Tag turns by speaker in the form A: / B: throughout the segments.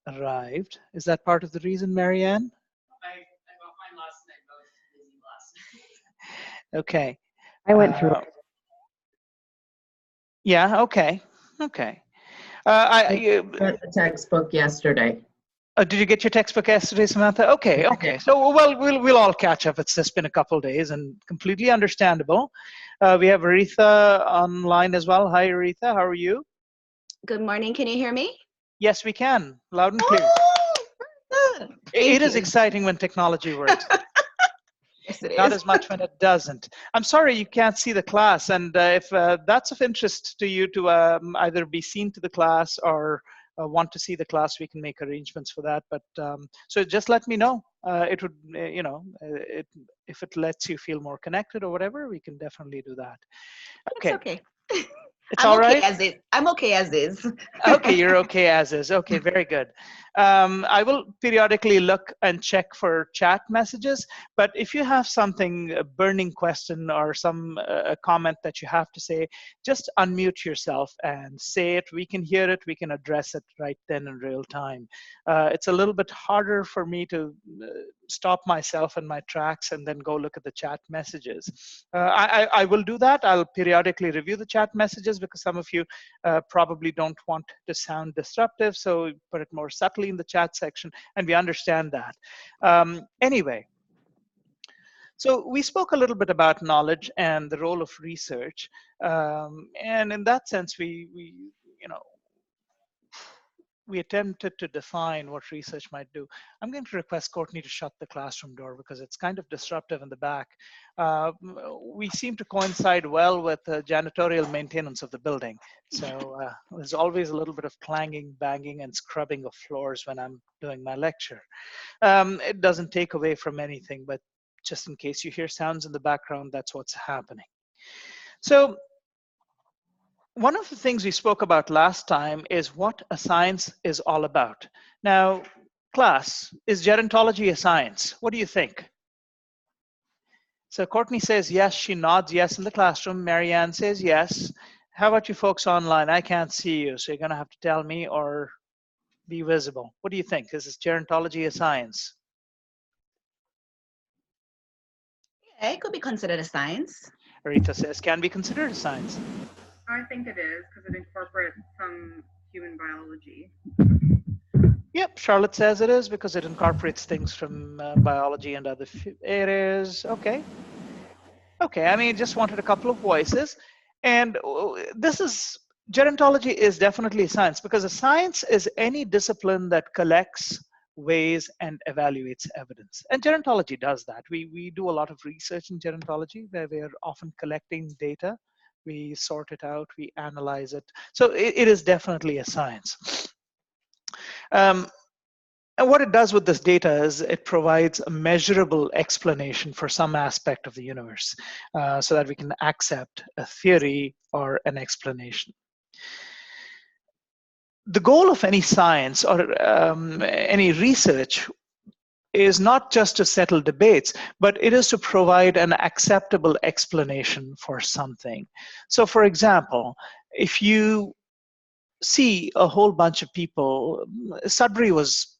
A: arrived. Is that part of the reason, Marianne?
B: I got mine last night, but I was busy last night.
A: Okay.
C: I went through it.
A: Yeah, okay. Okay.
C: I read the textbook yesterday.
A: Did you get your textbook yesterday, Samantha? Okay, okay. So, well, we'll all catch up. It's just been a couple of days and completely understandable. We have Aretha online as well. Hi, Aretha. How are you?
D: Good morning. Can you hear me?
A: Yes, we can. Loud and clear. It is exciting when technology works.
D: Yes, it is.
A: Not as much when it doesn't. I'm sorry you can't see the class, and if that's of interest to you to either be seen to the class or want to see the class, we can make arrangements for that. But so just let me know. It would, if it lets you feel more connected or whatever, we can definitely do that. Okay.
D: It's okay.
A: It's
D: I'm
A: all
D: okay
A: right?
D: as is. I'm okay as is.
A: Okay, you're okay as is. Okay, very good. I will periodically look and check for chat messages, but if you have something, a burning question or some comment that you have to say, just unmute yourself and say it. We can hear it. We can address it right then in real time. It's a little bit harder for me to stop myself in my tracks and then go look at the chat messages. I will do that. I'll periodically review the chat messages because some of you probably don't want to sound disruptive, so put it more subtly in the chat section, and we understand that. Anyway, so we spoke a little bit about knowledge and the role of research, and in that sense, we attempted to define what research might do. I'm going to request Courtney to shut the classroom door because it's kind of disruptive in the back. We seem to coincide well with the janitorial maintenance of the building. So there's always a little bit of clanging, banging, and scrubbing of floors when I'm doing my lecture. It doesn't take away from anything, but just in case you hear sounds in the background, that's what's happening. So one of the things we spoke about last time is what a science is all about. Now, class, is gerontology a science? What do you think? So Courtney says yes, she nods yes in the classroom. Marianne says yes. How about you folks online? I can't see you, so you're gonna have to tell me or be visible. What do you think? Is gerontology a science?
D: Yeah, it could be considered a science.
A: Aretha says, can be considered a science.
B: I think it is because it incorporates some human biology.
A: Yep, Charlotte says it is because it incorporates things from biology and other areas. Okay. Okay, I mean, just wanted a couple of voices. And this is, gerontology is definitely a science because a science is any discipline that collects, weighs, and evaluates evidence. And gerontology does that. We do a lot of research in gerontology where we're often collecting data. We sort it out, we analyze it. So it is definitely a science. And what it does with this data is it provides a measurable explanation for some aspect of the universe so that we can accept a theory or an explanation. The goal of any science or any research is not just to settle debates, but it is to provide an acceptable explanation for something. So for example, if you see a whole bunch of people, Sudbury was,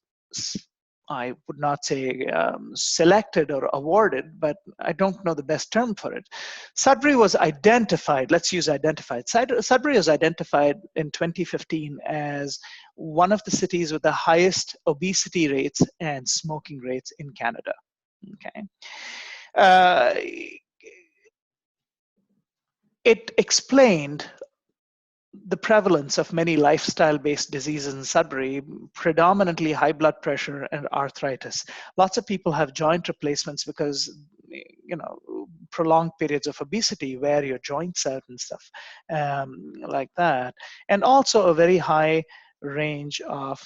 A: I would not say selected or awarded, but I don't know the best term for it. Sudbury was identified, let's use identified. Sudbury was identified in 2015 as one of the cities with the highest obesity rates and smoking rates in Canada. Okay. It explained the prevalence of many lifestyle-based diseases in Sudbury, predominantly high blood pressure and arthritis. Lots of people have joint replacements because, prolonged periods of obesity wear your joints out and stuff like that. And also a very high range of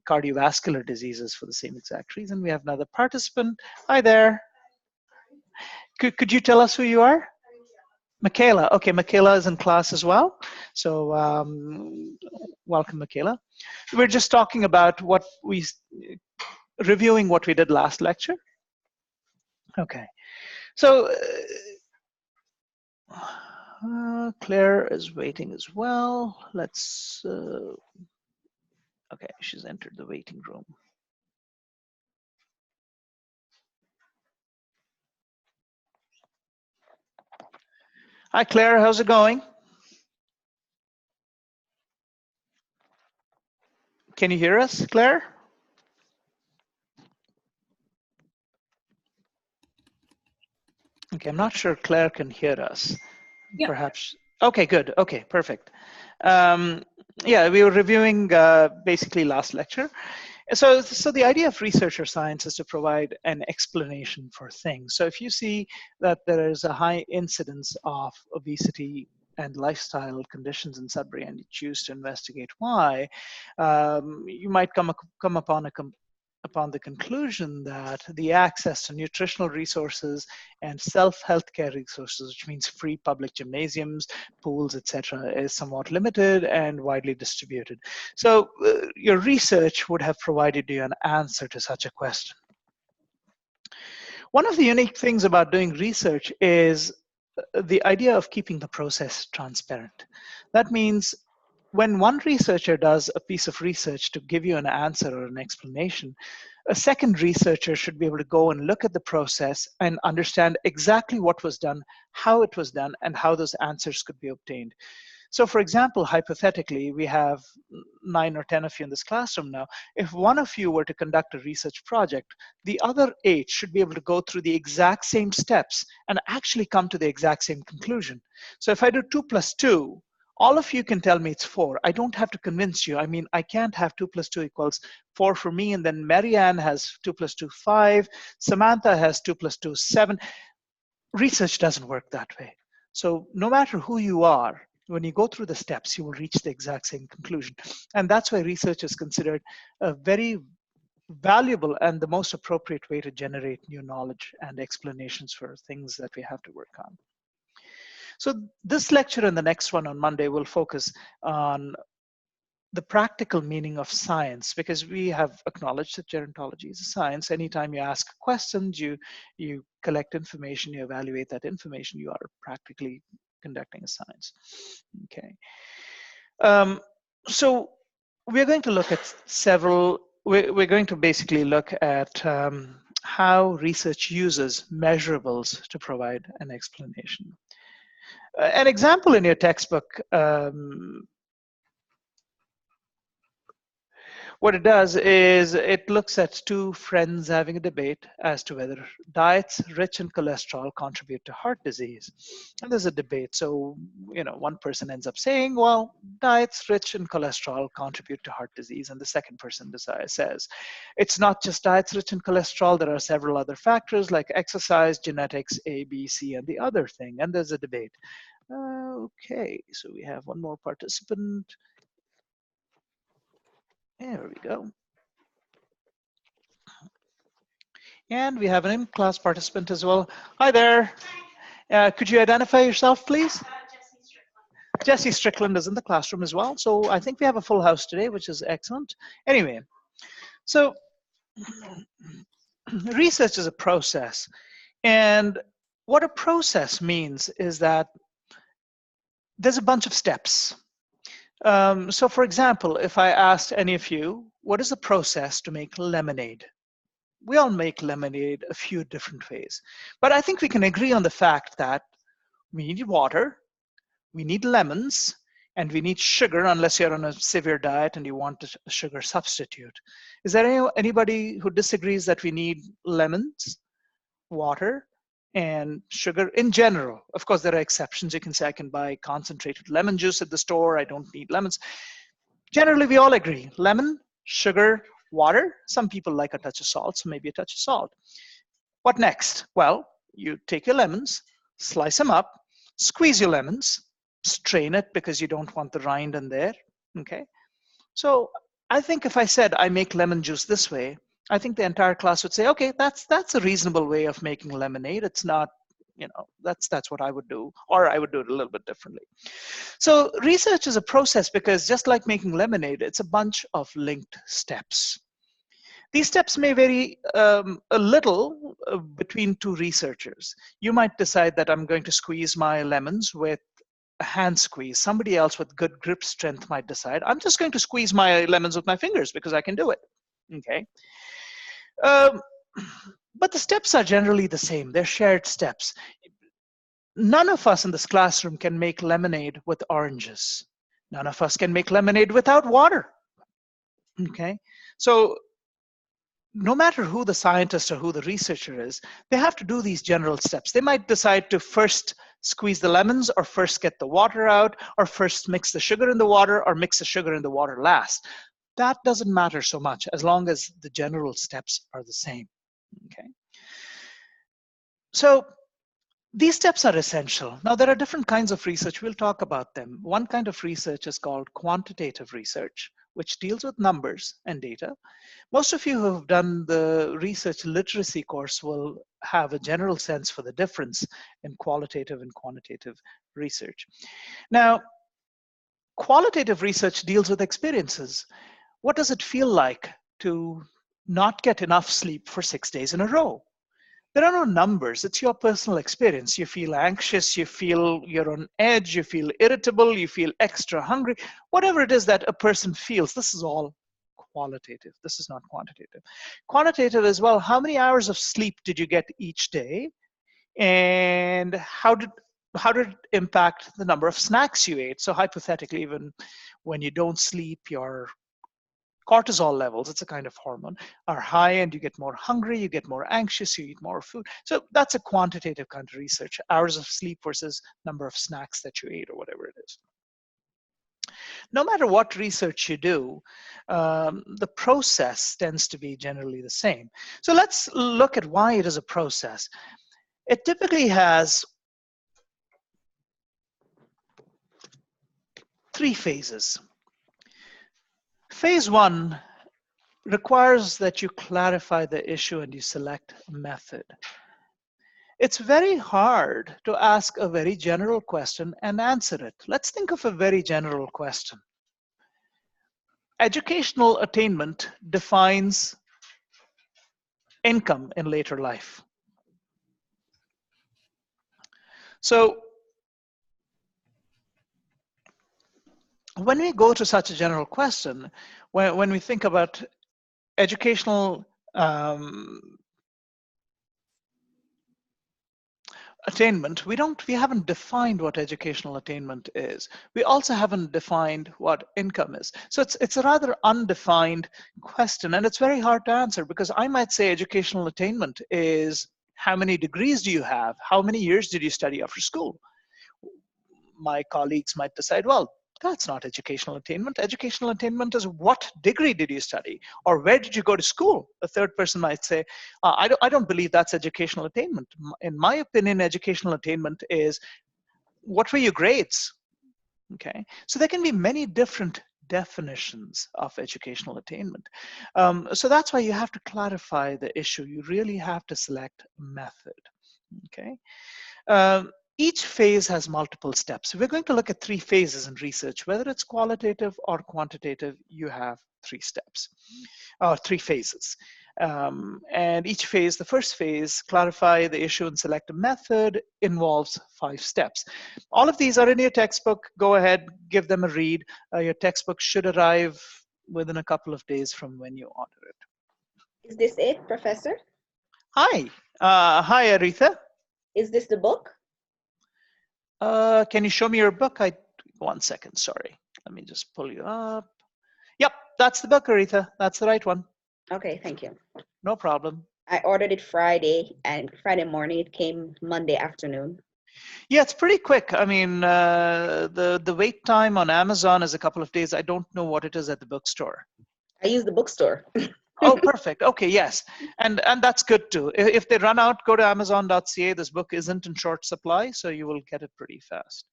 A: cardiovascular diseases for the same exact reason. We have another participant. Hi there. Could you tell us who you are? Michaela. Okay, Michaela is in class as well. So welcome, Michaela. We're just talking about reviewing what we did last lecture. Okay. So Claire is waiting as well. Let's, okay, she's entered the waiting room. Hi, Claire, how's it going? Can you hear us, Claire? Okay, I'm not sure Claire can hear us.
E: Yeah.
A: Perhaps. Okay, good. Okay, perfect. Yeah, we were reviewing basically last lecture. So the idea of researcher science is to provide an explanation for things. So if you see that there is a high incidence of obesity and lifestyle conditions in Sudbury, and you choose to investigate why, you might come upon the conclusion that the access to nutritional resources and self-healthcare resources, which means free public gymnasiums, pools, etc., is somewhat limited and widely distributed. So your research would have provided you an answer to such a question. One of the unique things about doing research is the idea of keeping the process transparent. That means when one researcher does a piece of research to give you an answer or an explanation, a second researcher should be able to go and look at the process and understand exactly what was done, how it was done, and how those answers could be obtained. So for example, hypothetically, we have 9 or 10 of you in this classroom now. If one of you were to conduct a research project, the other 8 should be able to go through the exact same steps and actually come to the exact same conclusion. So if I do 2 plus 2, all of you can tell me it's 4. I don't have to convince you. I mean, I can't have 2 plus 2 equals 4 for me, and then Marianne has 2 plus 2, 5. Samantha has 2 plus 2, 7. Research doesn't work that way. So no matter who you are, when you go through the steps, you will reach the exact same conclusion. And that's why research is considered a very valuable and the most appropriate way to generate new knowledge and explanations for things that we have to work on. So this lecture and the next one on Monday will focus on the practical meaning of science, because we have acknowledged that gerontology is a science. Anytime you ask questions, you collect information, you evaluate that information, you are practically conducting a science. Okay. So we're going to look at we're going to basically look at how research uses measurables to provide an explanation. An example in your textbook, what it does is it looks at 2 friends having a debate as to whether diets rich in cholesterol contribute to heart disease. And there's a debate. So, one person ends up saying, well, diets rich in cholesterol contribute to heart disease. And the second person says, it's not just diets rich in cholesterol. There are several other factors like exercise, genetics, A, B, C, and the other thing. And there's a debate. Okay, so we have one more participant. There we go. And we have an in-class participant as well. Hi there. Could you identify yourself, please? Jessie Strickland is in the classroom as well. So I think we have a full house today, which is excellent. Anyway, so research is a process. And what a process means is that there's a bunch of steps. So for example, if I asked any of you, what is the process to make lemonade? We all make lemonade a few different ways. But I think we can agree on the fact that we need water, we need lemons, and we need sugar, unless you're on a severe diet and you want a sugar substitute. Is there anybody who disagrees that we need lemons, water, and sugar in general? Of course, there are exceptions. You can say I can buy concentrated lemon juice at the store. I don't need lemons. Generally, we all agree. Lemon, sugar, water. Some people like a touch of salt, so maybe a touch of salt. What next? Well, you take your lemons, slice them up, squeeze your lemons, strain it because you don't want the rind in there. Okay. So I think if I said I make lemon juice this way, I think the entire class would say, okay, that's a reasonable way of making lemonade. It's not, that's what I would do, or I would do it a little bit differently. So research is a process because just like making lemonade, it's a bunch of linked steps. These steps may vary a little between 2 researchers. You might decide that I'm going to squeeze my lemons with a hand squeeze. Somebody else with good grip strength might decide, I'm just going to squeeze my lemons with my fingers because I can do it. Okay. But the steps are generally the same. They're shared steps. None of us in this classroom can make lemonade with oranges. None of us can make lemonade without water. Okay. So no matter who the scientist or who the researcher is, they have to do these general steps. They might decide to first squeeze the lemons, or first get the water out, or first mix the sugar in the water, or mix the sugar in the water last. That doesn't matter so much as long as the general steps are the same. Okay. So these steps are essential. Now, there are different kinds of research. We'll talk about them. One kind of research is called quantitative research, which deals with numbers and data. Most of you who have done the research literacy course will have a general sense for the difference in qualitative and quantitative research. Now, qualitative research deals with experiences. What does it feel like to not get enough sleep for 6 days in a row? There are no numbers. It's your personal experience. You feel anxious, you feel you're on edge, you feel irritable, you feel extra hungry. Whatever it is that a person feels, this is all qualitative. This is not quantitative. Quantitative is, well, how many hours of sleep did you get each day? And how did it impact the number of snacks you ate? So hypothetically, even when you don't sleep, your cortisol levels, it's a kind of hormone, are high, and you get more hungry, you get more anxious, you eat more food. So that's a quantitative kind of research, hours of sleep versus number of snacks that you ate or whatever it is. No matter what research you do, the process tends to be generally the same. So let's look at why it is a process. It typically has 3 phases. Phase 1 requires that you clarify the issue and you select a method. It's very hard to ask a very general question and answer it. Let's think of a very general question. Educational attainment defines income in later life. So when we go to such a general question, when we think about educational attainment, we haven't defined what educational attainment is. We also haven't defined what income is. So it's a rather undefined question, and it's very hard to answer, because I might say educational attainment is how many degrees do you have? How many years did you study after school? My colleagues might decide, well, that's not educational attainment. Educational attainment is what degree did you study, or where did you go to school? A third person might say, I don't believe that's educational attainment. In my opinion, educational attainment is what were your grades? Okay, so there can be many different definitions of educational attainment. So that's why you have to clarify the issue. You really have to select a method. Okay. Each phase has multiple steps. We're going to look at 3 phases in research. Whether it's qualitative or quantitative, you have 3 steps, or 3 phases. And each phase, the first phase, clarify the issue and select a method, involves 5 steps. All of these are in your textbook. Go ahead, give them a read. Your textbook should arrive within a couple of days from when you order it.
D: Is this it, Professor?
A: Hi. Hi, Aretha.
D: Is this the book?
A: Can you show me your book? 1 second, sorry. Let me just pull you up. Yep, that's the book, Aretha. That's the right one.
D: Okay, thank you.
A: No problem.
D: I ordered it Friday, and Friday morning it came Monday afternoon.
A: Yeah, it's pretty quick. I mean, the wait time on Amazon is a couple of days. I don't know what it is at the bookstore.
D: I use the bookstore.
A: Oh, perfect. Okay, yes. And that's good too. If they run out, go to amazon.ca. This book isn't in short supply, so you will get it pretty fast.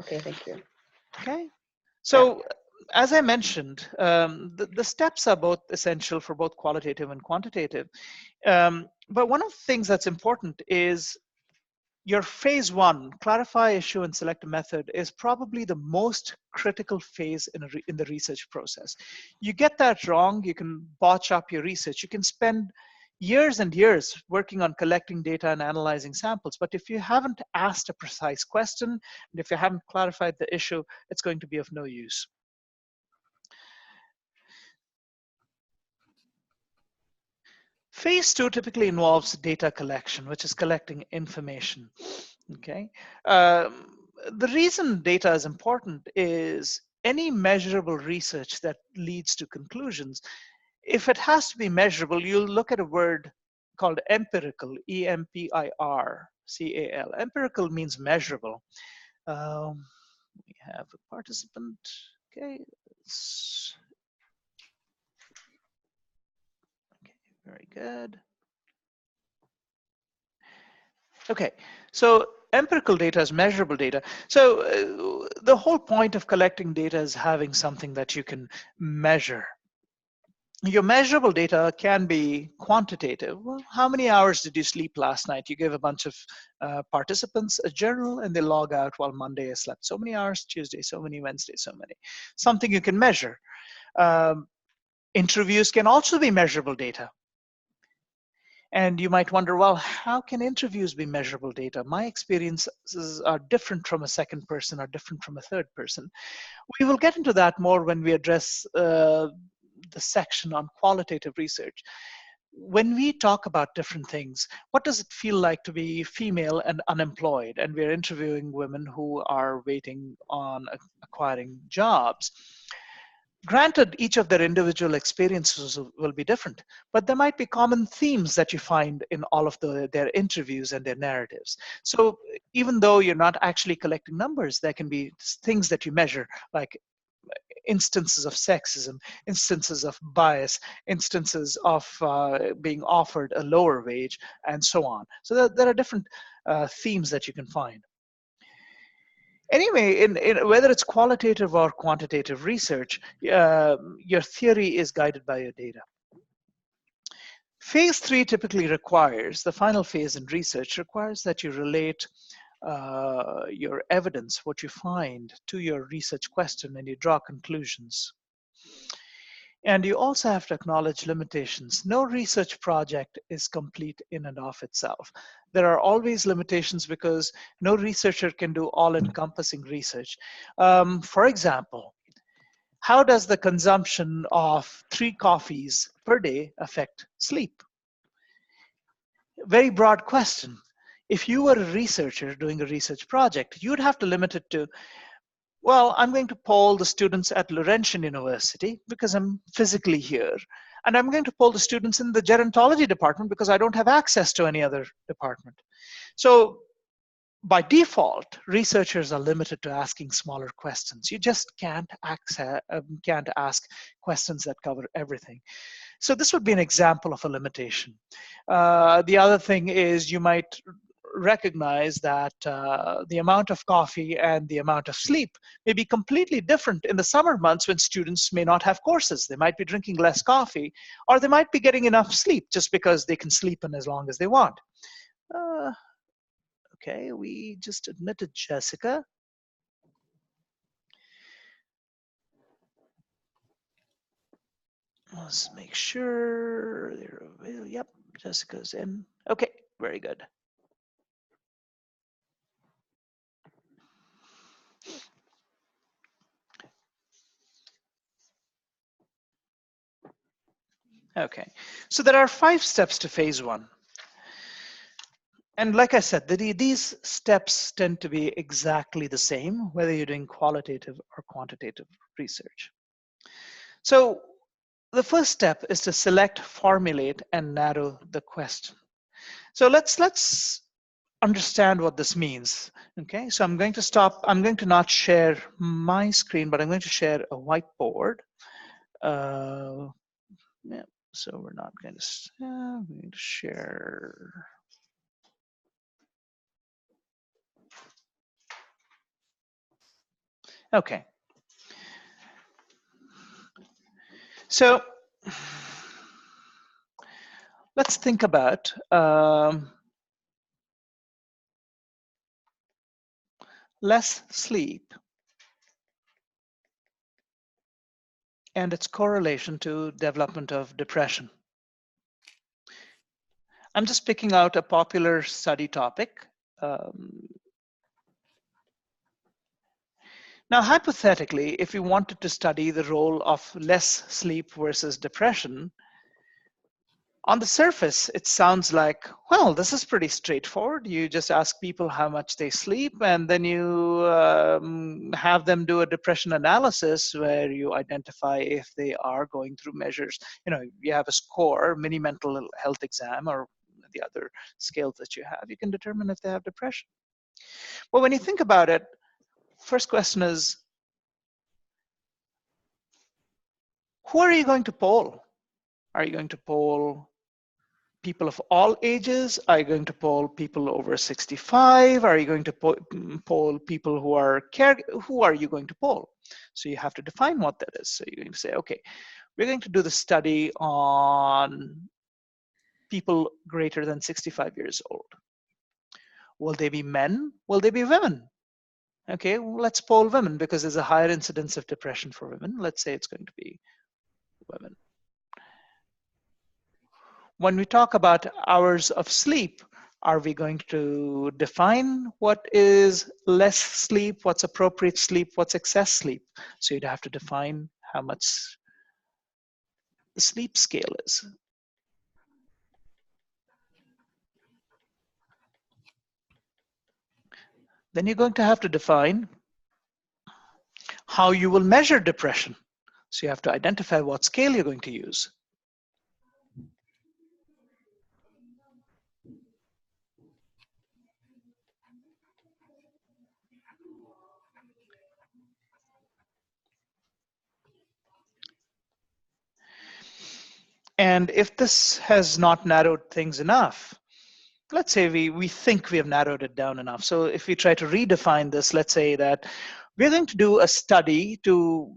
D: Okay, thank you.
A: Okay. So as I mentioned, the steps are both essential for both qualitative and quantitative. But one of the things that's important is your phase 1, clarify issue and select a method, is probably the most critical phase in the research process. You get that wrong, you can botch up your research. You can spend years and years working on collecting data and analyzing samples. But if you haven't asked a precise question, and if you haven't clarified the issue, it's going to be of no use. Phase 2 typically involves data collection, which is collecting information. Okay. The reason data is important is any measurable research that leads to conclusions, if it has to be measurable, you'll look at a word called empirical, E-M-P-I-R-C-A-L. Empirical means measurable. We have a participant. Okay. Okay, very good. Okay, so empirical data is measurable data. So the whole point of collecting data is having something that you can measure. Your measurable data can be quantitative. Well, how many hours did you sleep last night? You give a bunch of participants a journal and they log out, well, Monday I slept so many hours, Tuesday so many, Wednesday so many. Something you can measure. Interviews can also be measurable data. And you might wonder, well, how can interviews be measurable data? My experiences are different from a second person or different from a third person. We will get into that more when we address the section on qualitative research. When we talk about different things, what does it feel like to be female and unemployed? And we're interviewing women who are waiting on acquiring jobs. Granted, each of their individual experiences will be different, but there might be common themes that you find in all of their interviews and their narratives. So even though you're not actually collecting numbers, there can be things that you measure, like instances of sexism, instances of bias, instances of being offered a lower wage, and so on. So there are different themes that you can find. Anyway, whether it's qualitative or quantitative research, your theory is guided by your data. Phase 3 typically requires, the final phase in research requires that you relate your evidence, what you find, to your research question, and you draw conclusions. And you also have to acknowledge limitations. No research project is complete in and of itself. There are always limitations because no researcher can do all-encompassing research. For example, how does the consumption of 3 coffees per day affect sleep? Very broad question. If you were a researcher doing a research project, you'd have to limit it to, well, I'm going to poll the students at Laurentian University because I'm physically here. And I'm going to poll the students in the gerontology department because I don't have access to any other department. So by default, researchers are limited to asking smaller questions. You just can't ask questions that cover everything. So this would be an example of a limitation. The other thing is you might recognize that the amount of coffee and the amount of sleep may be completely different in the summer months when students may not have courses. They might be drinking less coffee, or they might be getting enough sleep just because they can sleep in as long as they want. Okay, we just admitted Jessica. Let's make sure they're available. Yep, Jessica's in. Okay, very good. Okay, so there are 5 steps to phase 1. And like I said, these steps tend to be exactly the same, whether you're doing qualitative or quantitative research. So the first step is to select, formulate, and narrow the question. So let's understand what this means. Okay, so I'm going to not share my screen, but I'm going to share a whiteboard. Yeah, so we're not going to share. Okay. So let's think about less sleep and its correlation to development of depression. I'm just picking out a popular study topic. Now, hypothetically, if we wanted to study the role of less sleep versus depression, on the surface, it sounds like, well, this is pretty straightforward. You just ask people how much they sleep, and then you have them do a depression analysis where you identify if they are going through measures. You know, you have a score, mini mental health exam, or the other scales that you have. You can determine if they have depression. Well, when you think about it, first question is, who are you going to poll? Are you going to poll people of all ages? Are you going to poll people over 65? Are you going to poll people who are who are you going to poll? So you have to define what that is. So you're going to say, okay, we're going to do the study on people greater than 65 years old. Will they be men? Will they be women? Okay, well, let's poll women because there's a higher incidence of depression for women. Let's say it's going to be women. When we talk about hours of sleep, are we going to define what is less sleep, what's appropriate sleep, what's excess sleep? So you'd have to define how much the sleep scale is. Then you're going to have to define how you will measure depression. So you have to identify what scale you're going to use. And if this has not narrowed things enough, let's say we think we have narrowed it down enough. So if we try to redefine this, let's say that we're going to do a study to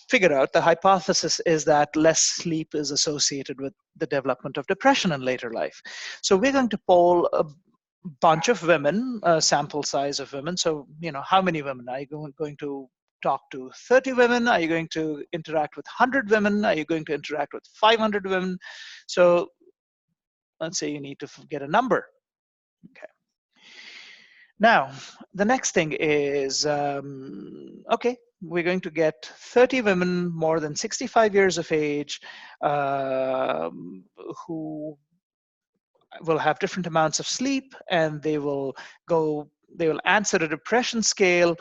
A: figure out, the hypothesis is that less sleep is associated with the development of depression in later life. So we're going to poll a bunch of women, a sample size of women. So, you know, how many women? Are you going to talk to 30 women? Are you going to interact with 100 women? Are you going to interact with 500 women? So let's say you need to get a number. Okay. Now, the next thing is, okay, we're going to get 30 women more than 65 years of age who will have different amounts of sleep, and they will answer a depression scale,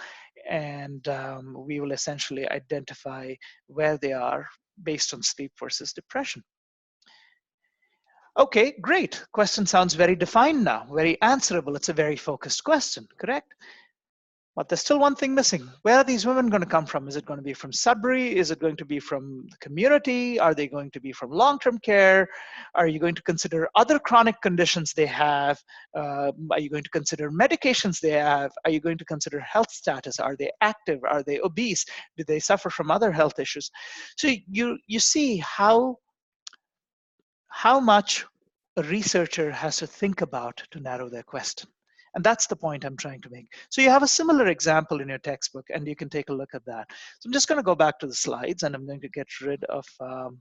A: and we will essentially identify where they are based on sleep versus depression. Okay, great. Question sounds very defined now, very answerable. It's a very focused question, correct? But there's still one thing missing. Where are these women going to come from? Is it going to be from Sudbury? Is it going to be from the community? Are they going to be from long-term care? Are you going to consider other chronic conditions they have? Are you going to consider medications they have? Are you going to consider health status? Are they active? Are they obese? Do they suffer from other health issues? So you see how much a researcher has to think about to narrow their question. And that's the point I'm trying to make. So you have a similar example in your textbook, and you can take a look at that. So I'm just going to go back to the slides, and I'm going to get rid of the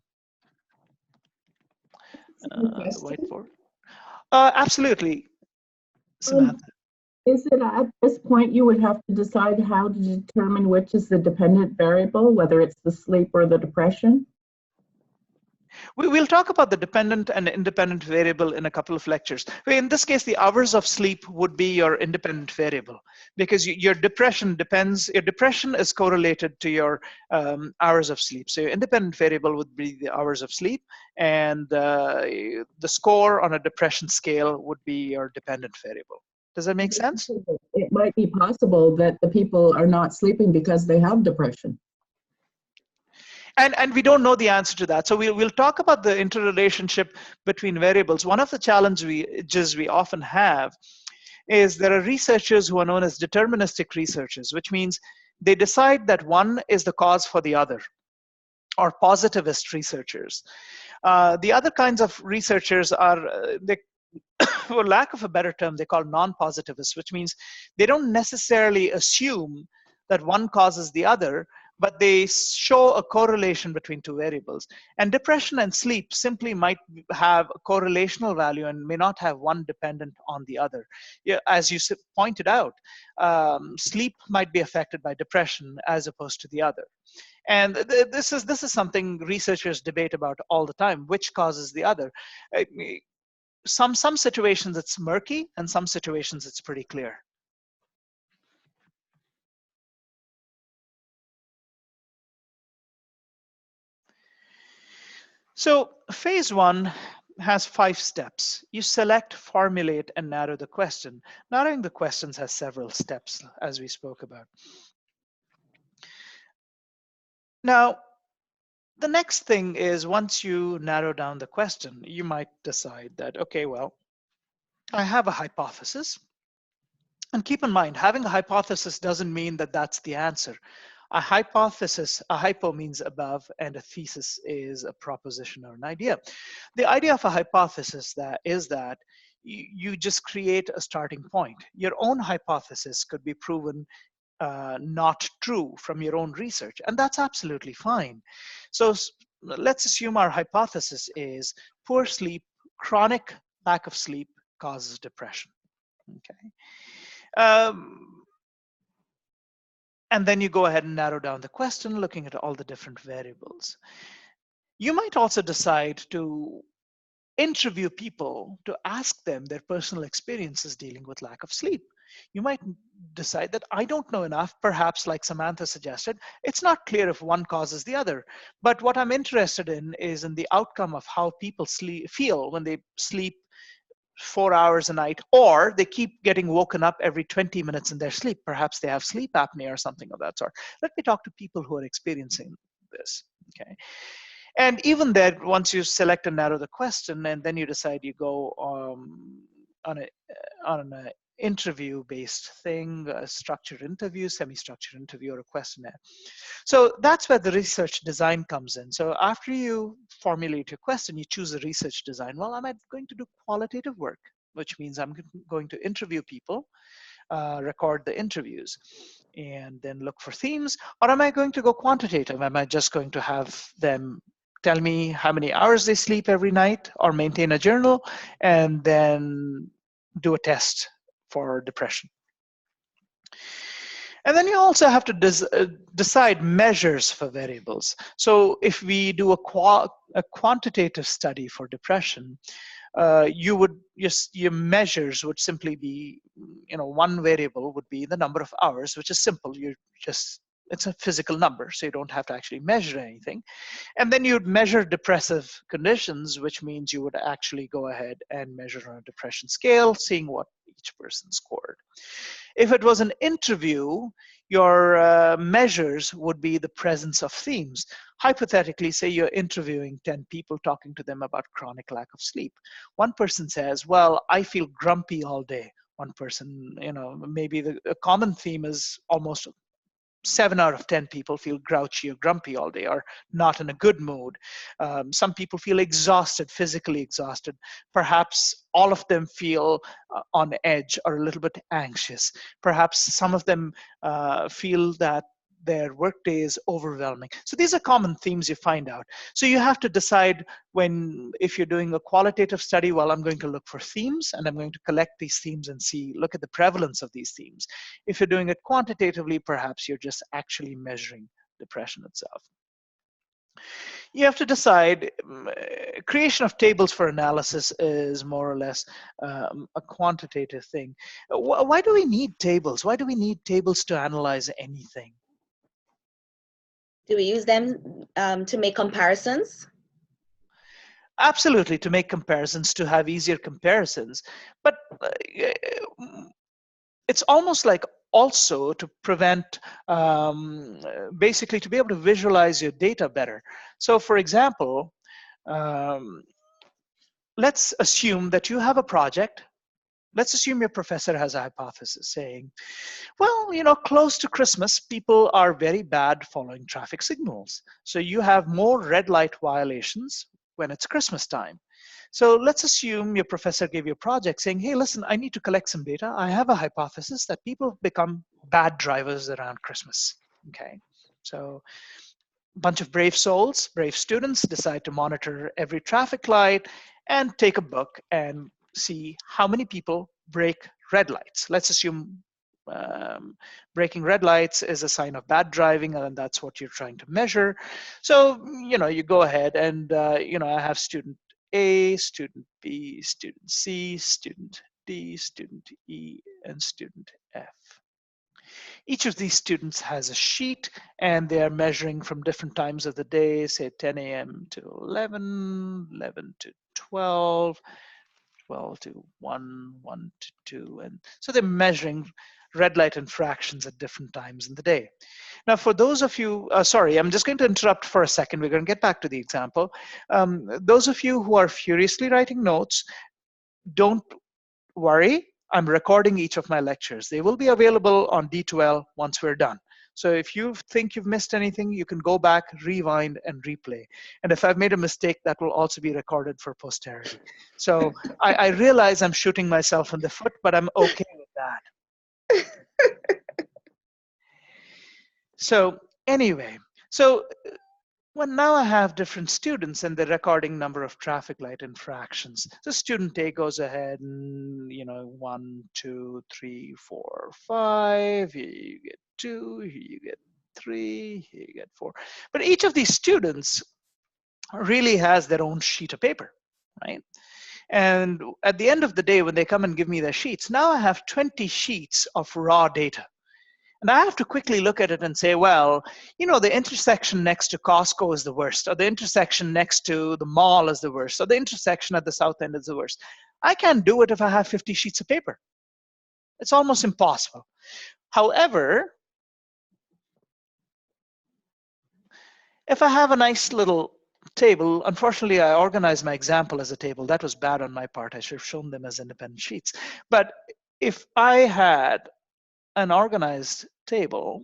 A: whiteboard. Absolutely, Samantha.
C: Is it at this point you would have to decide how to determine which is the dependent variable, whether it's the sleep or the depression?
A: We'll talk about the dependent and independent variable in a couple of lectures. In this case, the hours of sleep would be your independent variable, because your depression is correlated to your hours of sleep. So your independent variable would be the hours of sleep, and the score on a depression scale would be your dependent variable. Does that make sense?
C: It might be possible that the people are not sleeping because they have depression.
A: And we don't know the answer to that. So we'll talk about the interrelationship between variables. One of the challenges we often have is there are researchers who are known as deterministic researchers, which means they decide that one is the cause for the other, or positivist researchers. The other kinds of researchers are, for lack of a better term, they call non-positivists, which means they don't necessarily assume that one causes the other, but they show a correlation between two variables. And depression and sleep simply might have a correlational value and may not have one dependent on the other. Yeah, as you pointed out, sleep might be affected by depression as opposed to the other. And this is something researchers debate about all the time, which causes the other. Some situations it's murky, and some situations it's pretty clear. So phase one has 5 steps. You select, formulate, and narrow the question. Narrowing the questions has several steps, as we spoke about. Now, the next thing is, once you narrow down the question, you might decide that, okay, well, I have a hypothesis. And keep in mind, having a hypothesis doesn't mean that that's the answer. A hypothesis, a hypo means above, and a thesis is a proposition or an idea. The idea of a hypothesis is that you just create a starting point. Your own hypothesis could be proven not true from your own research, and that's absolutely fine. So let's assume our hypothesis is poor sleep, chronic lack of sleep causes depression. Okay. And then you go ahead and narrow down the question, looking at all the different variables. You might also decide to interview people to ask them their personal experiences dealing with lack of sleep. You might decide that I don't know enough, perhaps like Samantha suggested, it's not clear if one causes the other. But what I'm interested in is in the outcome of how people feel when they sleep 4 hours a night, or they keep getting woken up every 20 minutes in their sleep. Perhaps they have sleep apnea or something of that sort. Let me talk to people who are experiencing this, okay? And even then, once you select and narrow the question, and then you decide you go on an interview-based thing, a structured interview, semi-structured interview, or a questionnaire. So that's where the research design comes in. So after you formulate your question, you choose a research design. Well, am I going to do qualitative work, which means I'm going to interview people, record the interviews, and then look for themes? Or am I going to go quantitative? Am I just going to have them tell me how many hours they sleep every night, or maintain a journal, and then do a test for depression? And then you also have to decide measures for variables. So if we do a quantitative study for depression, your measures would simply be, one variable would be the number of hours, which is simple. It's a physical number, so you don't have to actually measure anything. And then you'd measure depressive conditions, which means you would actually go ahead and measure on a depression scale, seeing what each person scored. If it was an interview, your measures would be the presence of themes. Hypothetically, say you're interviewing 10 people, talking to them about chronic lack of sleep. One person says, well, I feel grumpy all day. One person, maybe a common theme is almost 7 out of 10 people feel grouchy or grumpy all day, or not in a good mood. Some people feel exhausted, physically exhausted. Perhaps all of them feel on edge or a little bit anxious. Perhaps some of them feel that their workday is overwhelming. So these are common themes you find out. So you have to decide if you're doing a qualitative study, well, I'm going to look for themes, and I'm going to collect these themes and look at the prevalence of these themes. If you're doing it quantitatively, perhaps you're just actually measuring depression itself. You have to decide, creation of tables for analysis is more or less a quantitative thing. Why do we need tables? Why do we need tables to analyze anything?
D: Do we use them to make comparisons?
A: Absolutely, to make comparisons, to have easier comparisons. But it's almost like also to prevent, basically to be able to visualize your data better. So for example, let's assume that you have a project. Let's assume your professor has a hypothesis saying, well, close to Christmas, people are very bad following traffic signals. So you have more red light violations when it's Christmas time. So let's assume your professor gave you a project saying, hey, listen, I need to collect some data. I have a hypothesis that people become bad drivers around Christmas. Okay. So a bunch of brave souls, brave students decide to monitor every traffic light and take a book and see how many people break red lights. Let's assume breaking red lights is a sign of bad driving, and that's what you're trying to measure. So, you go ahead and, I have student A, student B, student C, student D, student E, and student F. Each of these students has a sheet, and they are measuring from different times of the day, say 10 a.m. to 11, 11 to 12, 12 to 1, 1 to 2. And so they're measuring red light infractions at different times in the day. Now, for those of you, sorry, I'm just going to interrupt for a second. We're going to get back to the example. Those of you who are furiously writing notes, don't worry. I'm recording each of my lectures. They will be available on D2L once we're done. So if you think you've missed anything, you can go back, rewind, and replay. And if I've made a mistake, that will also be recorded for posterity. So I realize I'm shooting myself in the foot, but I'm okay with that. So anyway, well, now I have different students and the recording number of traffic light infractions. So student A goes ahead and, 1, 2, 3, 4, 5. Here you get 2. Here you get 3. Here you get 4. But each of these students really has their own sheet of paper, right? And at the end of the day, when they come and give me their sheets, now I have 20 sheets of raw data. And I have to quickly look at it and say, well, the intersection next to Costco is the worst, or the intersection next to the mall is the worst, or the intersection at the south end is the worst. I can't do it if I have 50 sheets of paper. It's almost impossible. However, if I have a nice little table, unfortunately, I organized my example as a table. That was bad on my part. I should have shown them as independent sheets. But if I had an organized table,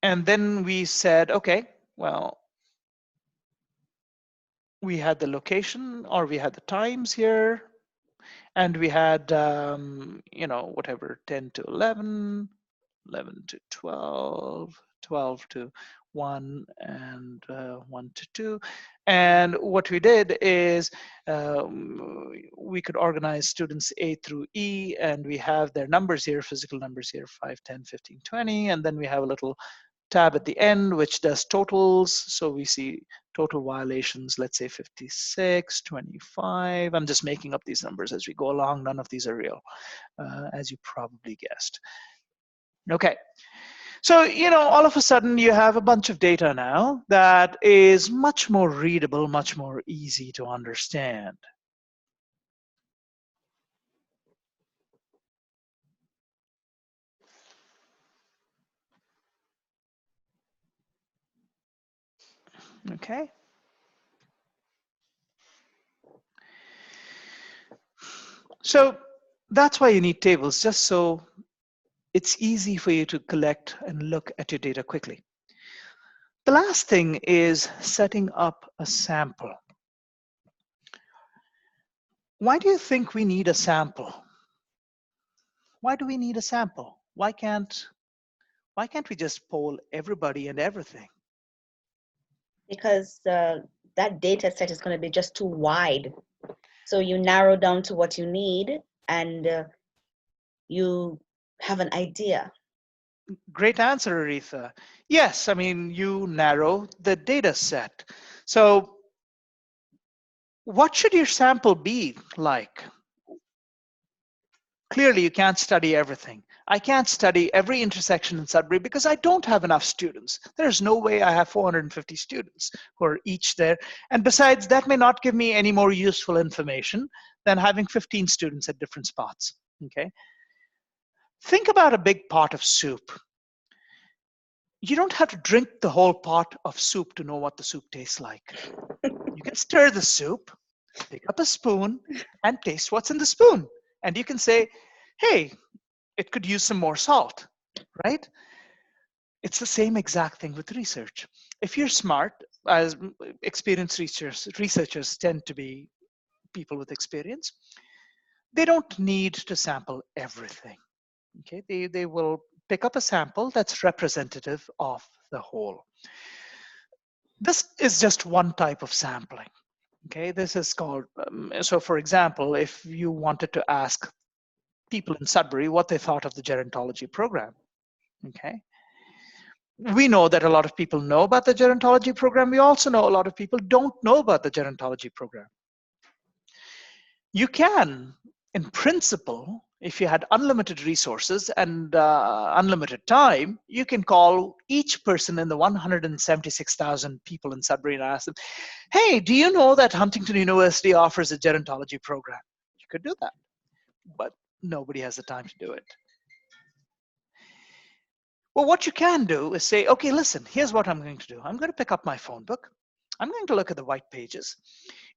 A: and then we said, okay, well, we had the location, or we had the times here, and we had, whatever, 10 to 11, 11 to 12, 12 to 1, and 1 to 2. And what we did is we could organize students A through E, and we have their numbers here, physical numbers here, 5, 10, 15, 20, and then we have a little tab at the end which does totals. So we see total violations, let's say 56, 25. I'm just making up these numbers as we go along. None of these are real, as you probably guessed. Okay. So, all of a sudden you have a bunch of data now that is much more readable, much more easy to understand. Okay. So that's why you need tables, just so it's easy for you to collect and look at your data quickly. The last thing is setting up a sample. Why do you think we need a sample? Why do we need a sample? Why can't we just poll everybody and everything?
D: Because that data set is going to be just too wide. So you narrow down to what you need, and you have an idea.
A: Great answer, Aretha. Yes, I mean, you narrow the data set. So what should your sample be like? Clearly, you can't study everything. I can't study every intersection in Sudbury because I don't have enough students. There's no way I have 450 students who are each there. And besides, that may not give me any more useful information than having 15 students at different spots, okay? Think about a big pot of soup. You don't have to drink the whole pot of soup to know what the soup tastes like. You can stir the soup, pick up a spoon, and taste what's in the spoon. And you can say, hey, it could use some more salt, right? It's the same exact thing with research. If you're smart, as experienced researchers tend to be people with experience, they don't need to sample everything. Okay, they will pick up a sample that's representative of the whole. This is just one type of sampling. Okay, this is called, so for example, if you wanted to ask people in Sudbury what they thought of the gerontology program, okay, we know that a lot of people know about the gerontology program. We also know a lot of people don't know about the gerontology program. You can, in principle, if you had unlimited resources and unlimited time, you can call each person in the 176,000 people in Sudbury and ask them, hey, do you know that Huntington University offers a gerontology program? You could do that, but nobody has the time to do it. Well, what you can do is say, okay, listen, here's what I'm going to do. I'm going to pick up my phone book. I'm going to look at the white pages,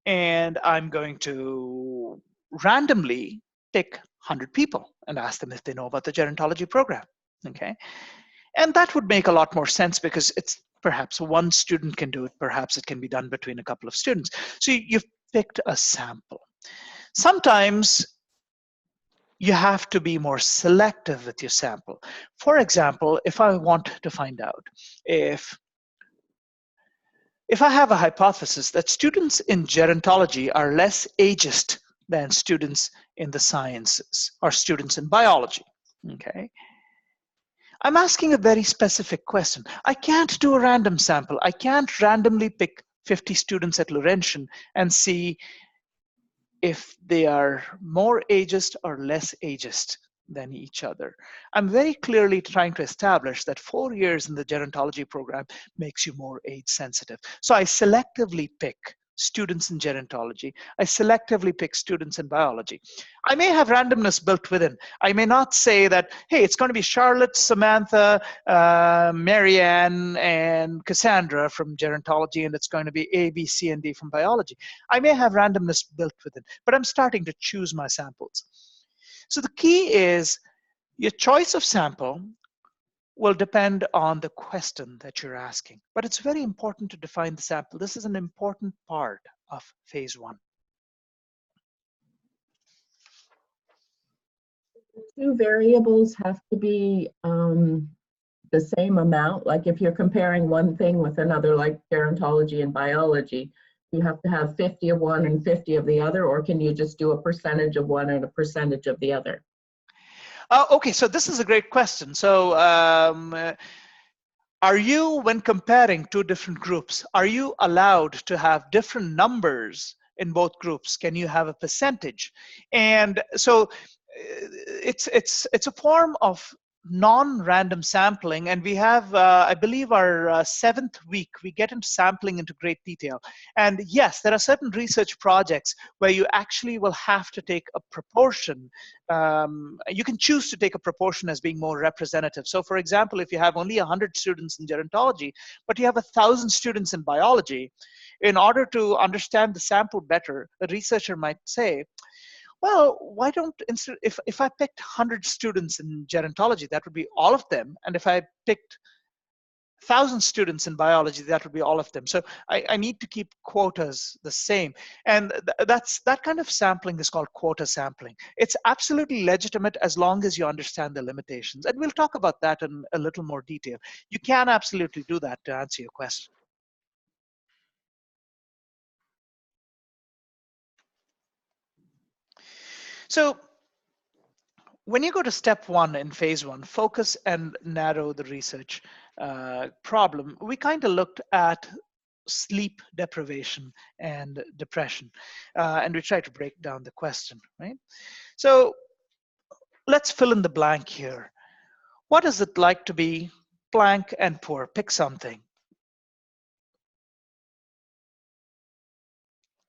A: and I'm going to randomly pick 100 people and ask them if they know about the gerontology program, okay? And that would make a lot more sense because it's perhaps one student can do it, perhaps it can be done between a couple of students. So you've picked a sample. Sometimes you have to be more selective with your sample. For example, if I want to find out if I have a hypothesis that students in gerontology are less ageist than students in the sciences or students in biology, okay? I'm asking a very specific question. I can't do a random sample. I can't randomly pick 50 students at Laurentian and see if they are more ageist or less ageist than each other. I'm very clearly trying to establish that 4 years in the gerontology program makes you more age sensitive. So I selectively pick students in gerontology. I selectively pick students in biology. I may have randomness built within. I may not say that, hey, it's going to be Charlotte, Samantha, Marianne, and Cassandra from gerontology, and it's going to be A, B, C, and D from biology. I may have randomness built within, but I'm starting to choose my samples. So the key is your choice of sample will depend on the question that you're asking. But it's very important to define the sample. This is an important part of phase one.
C: Two variables have to be the same amount. Like if you're comparing one thing with another, like gerontology and biology, you have to have 50 of one and 50 of the other, or can you just do a percentage of one and a percentage of the other?
A: Okay, so this is a great question. So are you, when comparing two different groups, are you allowed to have different numbers in both groups? Can you have a percentage? And so it's a form of non-random sampling, and we have, I believe, our 7th week, we get into sampling into great detail. And yes, there are certain research projects where you actually will have to take a proportion. You can choose to take a proportion as being more representative. So for example, if you have only 100 students in gerontology, but you have 1,000 students in biology, in order to understand the sample better, a researcher might say, well, why don't, instead, if I picked 100 students in gerontology, that would be all of them. And if I picked 1,000 students in biology, that would be all of them. So I need to keep quotas the same. And that kind of sampling is called quota sampling. It's absolutely legitimate as long as you understand the limitations. And we'll talk about that in a little more detail. You can absolutely do that, to answer your question. So when you go to step one in phase one, focus and narrow the research problem, we kind of looked at sleep deprivation and depression, and we tried to break down the question, right? So let's fill in the blank here. What is it like to be blank and poor? Pick something.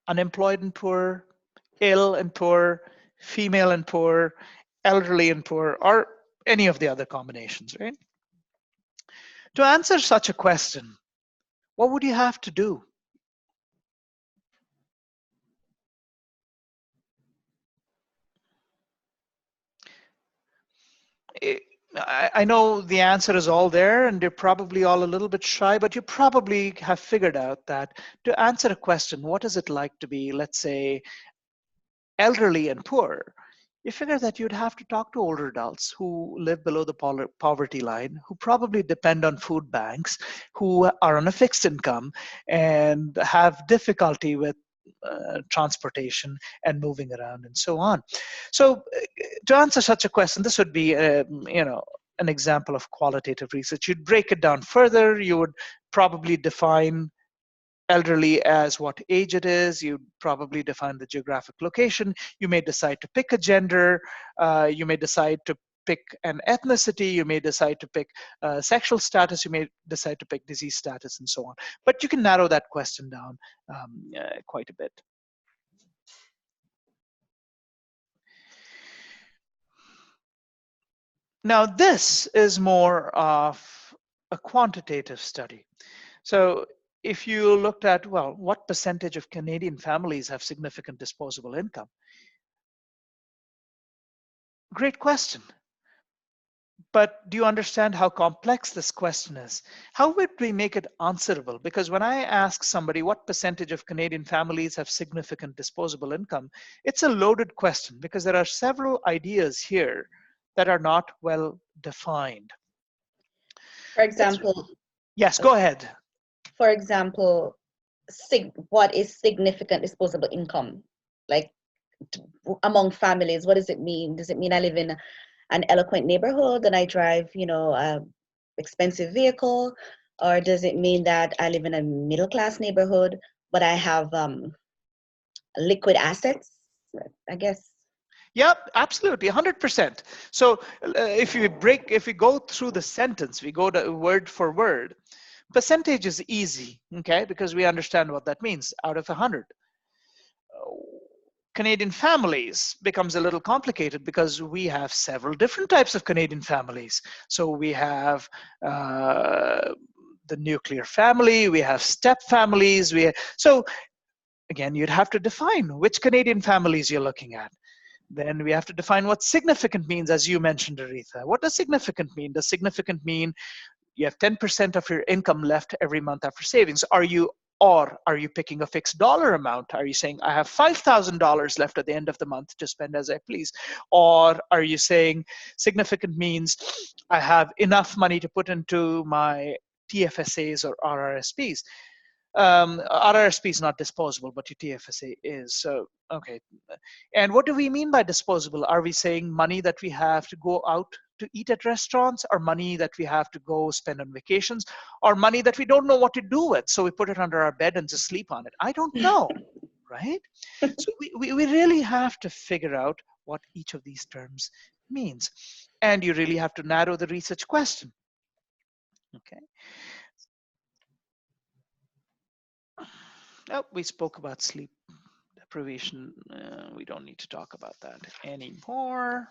A: Unemployed and poor, ill and poor, female and poor, elderly and poor, or any of the other combinations, right? To answer such a question, what would you have to do? I know the answer is all there, and you're probably all a little bit shy, but you probably have figured out that to answer a question, what is it like to be, let's say, elderly and poor? you figure that you'd have to talk to older adults who live below the poverty line, who probably depend on food banks, who are on a fixed income and have difficulty with transportation and moving around and so on. So to answer such a question, this would be, an example of qualitative research. You'd break it down further. You would probably define elderly as what age it is. You probably define the geographic location. You may decide to pick a gender. You may decide to pick an ethnicity. You may decide to pick sexual status. You may decide to pick disease status and so on. But you can narrow that question down quite a bit. Now, this is more of a quantitative study. So if you looked at, well, what percentage of Canadian families have significant disposable income? Great question. But do you understand how complex this question is? How would we make it answerable? Because when I ask somebody what percentage of Canadian families have significant disposable income, it's a loaded question because there are several ideas here that are not well defined.
D: For example,
A: yes, go ahead.
D: For example, what is significant disposable income? Like among families, what does it mean? Does it mean I live in an eloquent neighborhood and I drive, a expensive vehicle? Or does it mean that I live in a middle class neighborhood, but I have liquid assets, I guess?
A: Yep, absolutely, 100%. So if we go through the sentence, we go to word for word. Percentage is easy, okay, because we understand what that means, out of 100. Canadian families becomes a little complicated because we have several different types of Canadian families. So we have the nuclear family, we have step families. So again, you'd have to define which Canadian families you're looking at. Then we have to define what significant means, as you mentioned, Aretha. What does significant mean? Does significant mean you have 10% of your income left every month after savings? Are you picking a fixed dollar amount? Are you saying I have $5,000 left at the end of the month to spend as I please? Or are you saying significant means I have enough money to put into my TFSAs or RRSPs? RRSP is not disposable, but your TFSA is. So, okay. And what do we mean by disposable? Are we saying money that we have to go out to eat at restaurants, or money that we have to go spend on vacations, or money that we don't know what to do with, so we put it under our bed and just sleep on it? I don't know, right? So we really have to figure out what each of these terms means. And you really have to narrow the research question. Okay. Oh, we spoke about sleep deprivation. We don't need to talk about that anymore.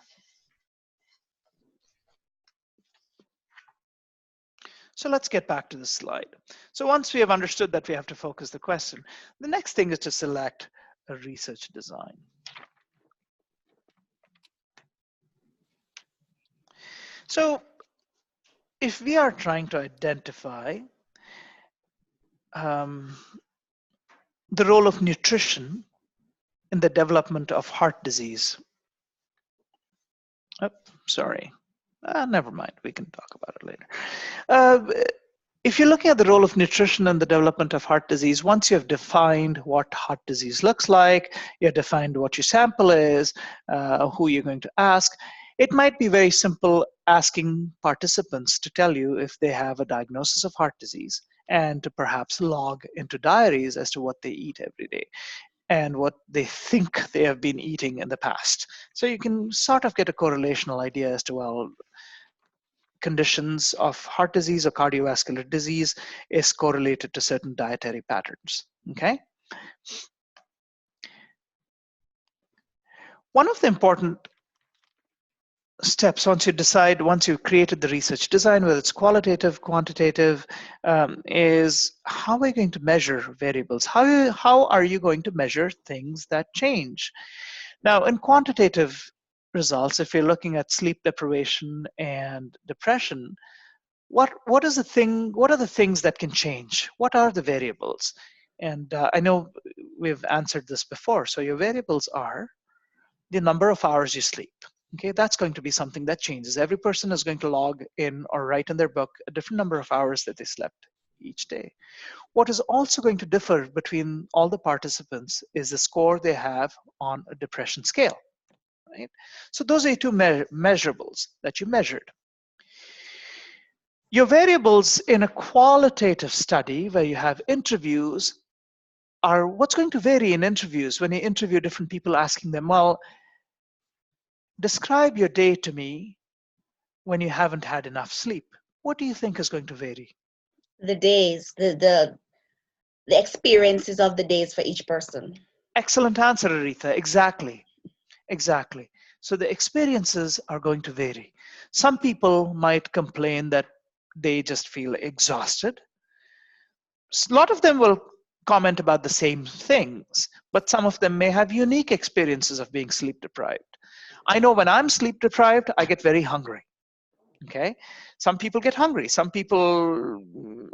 A: So let's get back to the slide. So once we have understood that we have to focus the question, the next thing is to select a research design. So if we are trying to identify the role of nutrition in the development of heart disease. Oh, sorry. Never mind. We can talk about it later. If you're looking at the role of nutrition in the development of heart disease, once you have defined what heart disease looks like, you have defined what your sample is, who you're going to ask, it might be very simple asking participants to tell you if they have a diagnosis of heart disease, and to perhaps log into diaries as to what they eat every day and what they think they have been eating in the past. So you can sort of get a correlational idea as to, well, conditions of heart disease or cardiovascular disease is correlated to certain dietary patterns, okay? One of the important steps once you've created the research design, whether it's qualitative, quantitative, is how are you going to measure variables? How are you going to measure things that change? Now, in quantitative results, if you're looking at sleep deprivation and depression, what are the things that can change? What are the variables? And I know we've answered this before. So your variables are the number of hours you sleep. Okay, that's going to be something that changes. Every person is going to log in or write in their book a different number of hours that they slept each day. What is also going to differ between all the participants is the score they have on a depression scale, right? So those are two measurables that you measured. Your variables in a qualitative study where you have interviews are what's going to vary in interviews when you interview different people, asking them, well, describe your day to me when you haven't had enough sleep. What do you think is going to vary?
D: The days, the experiences of the days for each person.
A: Excellent answer, Aretha. Exactly. Exactly. So the experiences are going to vary. Some people might complain that they just feel exhausted. A lot of them will comment about the same things, but some of them may have unique experiences of being sleep deprived. I know when I'm sleep deprived, I get very hungry. Okay, some people get hungry, some people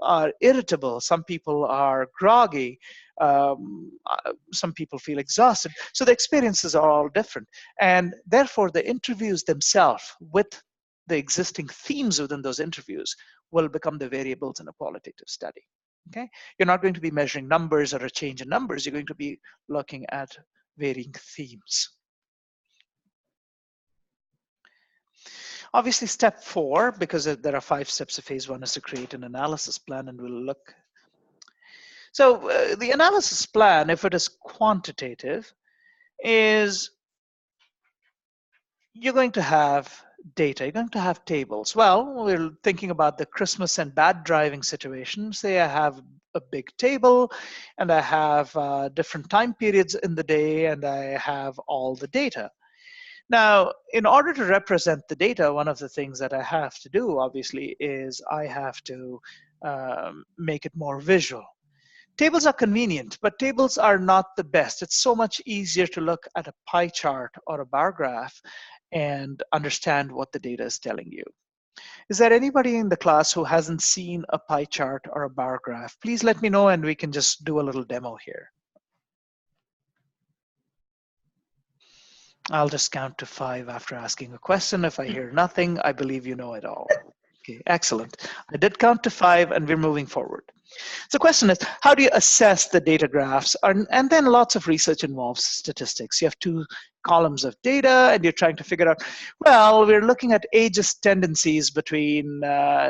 A: are irritable, some people are groggy, some people feel exhausted. So the experiences are all different, and therefore the interviews themselves with the existing themes within those interviews will become the variables in a qualitative study. Okay, you're not going to be measuring numbers or a change in numbers, you're going to be looking at varying themes. Obviously, step 4, because there are 5 steps of phase 1, is to create an analysis plan, and we'll look. So the analysis plan, if it is quantitative, is you're going to have data, you're going to have tables. Well, we're thinking about the Christmas and bad driving situation. Say I have a big table, and I have different time periods in the day, and I have all the data. Now, in order to represent the data, one of the things that I have to do, obviously, is I have to make it more visual. Tables are convenient, but tables are not the best. It's so much easier to look at a pie chart or a bar graph and understand what the data is telling you. Is there anybody in the class who hasn't seen a pie chart or a bar graph? Please let me know, and we can just do a little demo here. I'll just count to 5 after asking a question. If I hear nothing, I believe you know it all. Okay, excellent. I did count to 5, and we're moving forward. So the question is, how do you assess the data graphs? And then lots of research involves statistics. You have 2 columns of data, and you're trying to figure out, well, we're looking at ageist tendencies between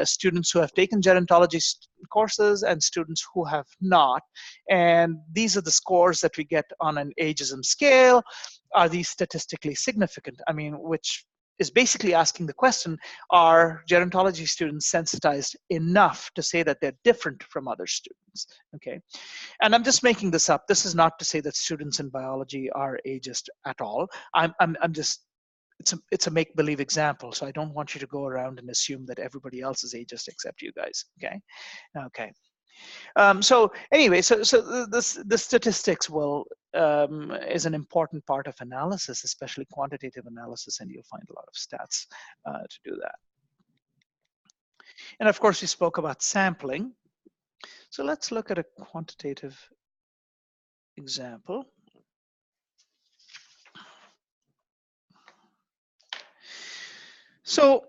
A: students who have taken gerontology courses and students who have not. And these are the scores that we get on an ageism scale. Are these statistically significant? I mean, which is basically asking the question, are gerontology students sensitized enough to say that they're different from other students? Okay, and I'm just making this up. This is not to say that students in biology are ageist at all. I'm just, it's a make-believe example, so I don't want you to go around and assume that everybody else is ageist except you guys. Okay, okay. So anyway, so the statistics will is an important part of analysis, especially quantitative analysis, and you'll find a lot of stats to do that. And of course, we spoke about sampling. So let's look at a quantitative example. So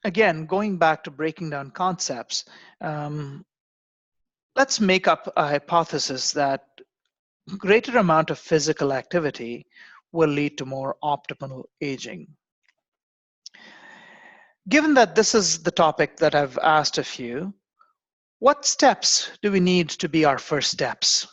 A: again, going back to breaking down concepts, let's make up a hypothesis that greater amount of physical activity will lead to more optimal aging. Given that this is the topic that I've asked of you, what steps do we need to be our first steps?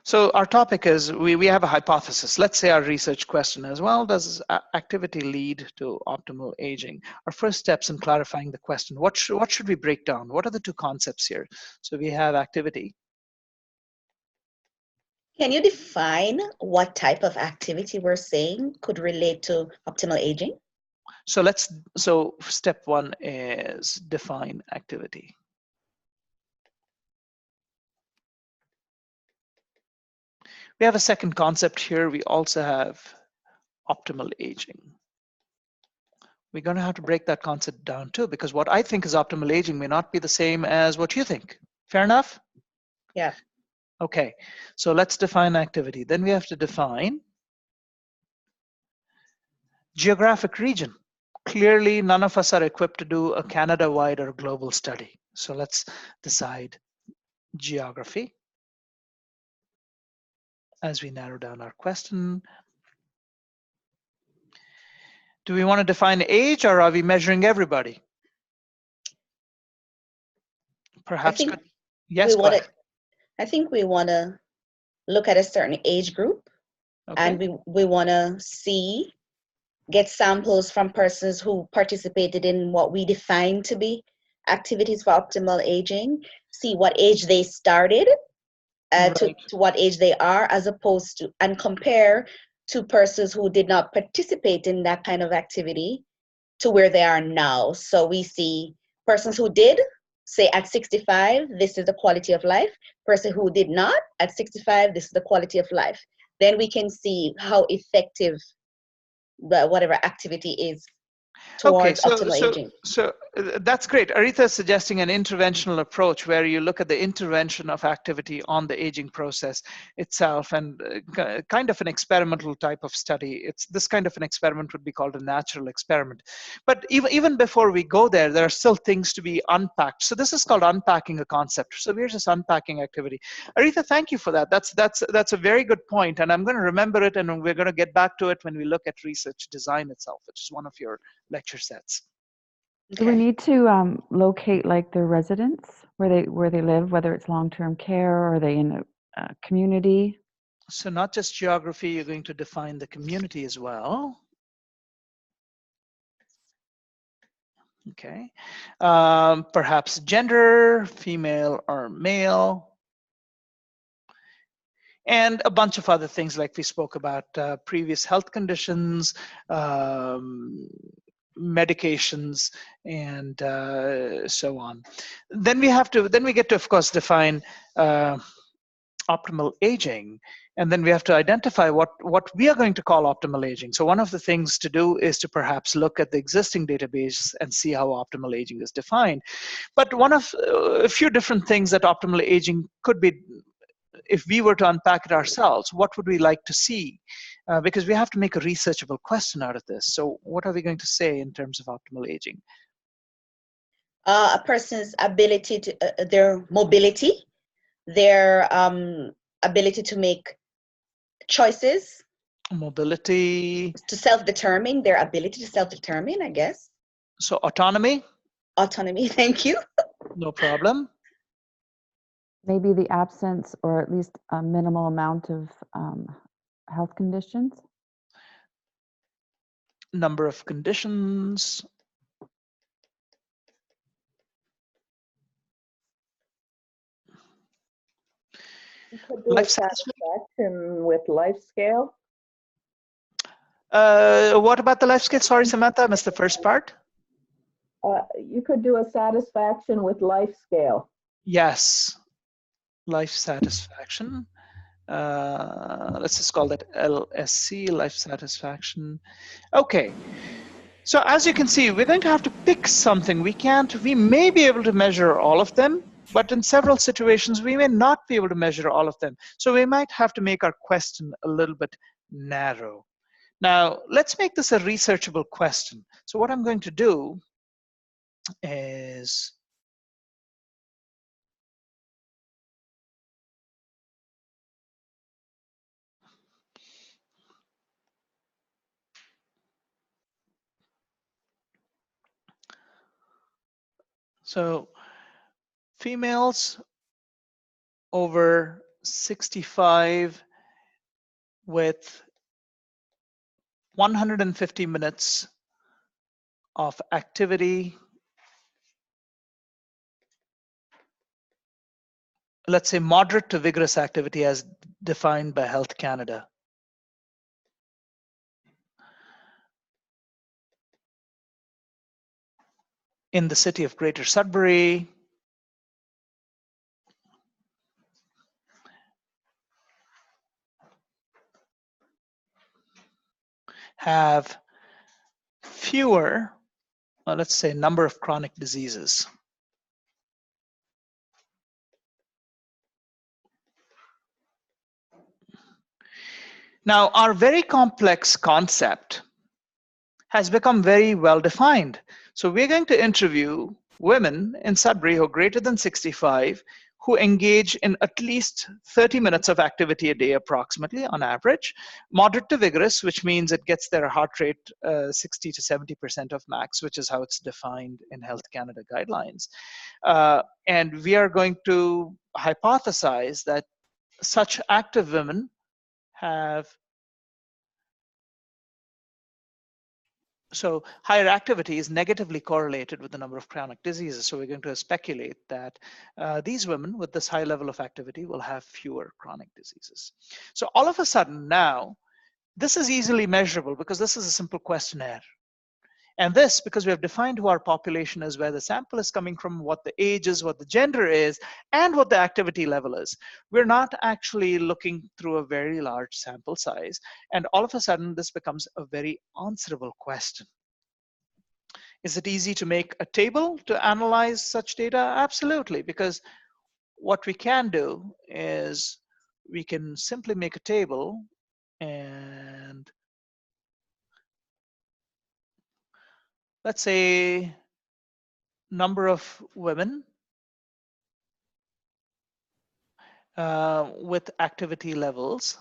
A: So our topic is, we have a hypothesis. Let's say our research question is, well, does activity lead to optimal aging? Our first steps in clarifying the question, what should we break down? What are the 2 concepts here? So we have activity.
D: Can you define what type of activity we're saying could relate to optimal aging?
A: So step 1 is define activity. We have a second concept here. We also have optimal aging. We're going to have to break that concept down too, because what I think is optimal aging may not be the same as what you think. Fair enough?
D: Yeah.
A: Okay, so let's define activity. Then we have to define geographic region. Clearly, none of us are equipped to do a Canada-wide or global study. So let's decide geography as we narrow down our question. Do we want to define age, or are we measuring everybody? Perhaps. Yes, go ahead.
D: I think we want to look at a certain age group,
A: Okay.
D: and we want to get samples from persons who participated in what we define to be activities for optimal aging, see what age they started
A: Right.
D: to what age they are, as opposed to, and compare to persons who did not participate in that kind of activity to where they are now. So we see persons who did, say at 65, this is the quality of life. Person who did not, at 65, this is the quality of life. Then we can see how effective whatever activity is towards optimal aging.
A: So that's great. Aretha is suggesting an interventional approach where you look at the intervention of activity on the aging process itself, and kind of an experimental type of study. This kind of an experiment would be called a natural experiment. But even before we go there, there are still things to be unpacked. So this is called unpacking a concept. So we're just unpacking activity. Aretha, thank you for that. That's a very good point, and I'm going to remember it, and we're going to get back to it when we look at research design itself, which is one of your lecture sets.
E: Do we need to locate like their residence where they live, whether it's long-term care or are they in a community?
A: So not just geography, you're going to define the community as well. Okay, perhaps gender, female or male, and a bunch of other things like we spoke about, previous health conditions, medications, and so on. Then we get to, of course, define optimal aging, and then we have to identify what we are going to call optimal aging. So one of the things to do is to perhaps look at the existing database and see how optimal aging is defined. But one of a few different things that optimal aging could be, if we were to unpack it ourselves, what would we like to see? Because we have to make a researchable question out of this. So what are we going to say in terms of optimal aging?
D: A person's ability to, their mobility, their ability to make choices.
A: Mobility.
D: To self-determine, their ability to self-determine, I guess.
A: So autonomy?
D: Autonomy, thank you.
A: No problem.
E: Maybe the absence or at least a minimal amount of health conditions.
A: Number of conditions.
C: Life satisfaction with life scale.
A: What about the life scale? Sorry, Samantha, I missed the first part.
C: You could do a satisfaction with life scale.
A: Yes, life satisfaction. Let's just call that LSC, life satisfaction. Okay. So as you can see, we're going to have to pick something. We may be able to measure all of them, but in several situations, we may not be able to measure all of them. So we might have to make our question a little bit narrow. Now, let's make this a researchable question. So what I'm going to do is so females over 65 with 150 minutes of activity, let's say moderate to vigorous activity as defined by Health Canada. In the city of Greater Sudbury, have fewer, let's say, number of chronic diseases. Now, our very complex concept has become very well defined. So we're going to interview women in Sudbury who are greater than 65, who engage in at least 30 minutes of activity a day approximately on average, moderate to vigorous, which means it gets their heart rate 60 to 70% of max, which is how it's defined in Health Canada guidelines. And we are going to hypothesize that such active women have, so higher activity is negatively correlated with the number of chronic diseases. So we're going to speculate that these women with this high level of activity will have fewer chronic diseases. So all of a sudden now, this is easily measurable because this is a simple questionnaire. And this, because we have defined who our population is, where the sample is coming from, what the age is, what the gender is, and what the activity level is. We're not actually looking through a very large sample size. And all of a sudden, this becomes a very answerable question. Is it easy to make a table to analyze such data? Absolutely, because what we can do is we can simply make a table and let's say number of women with activity levels.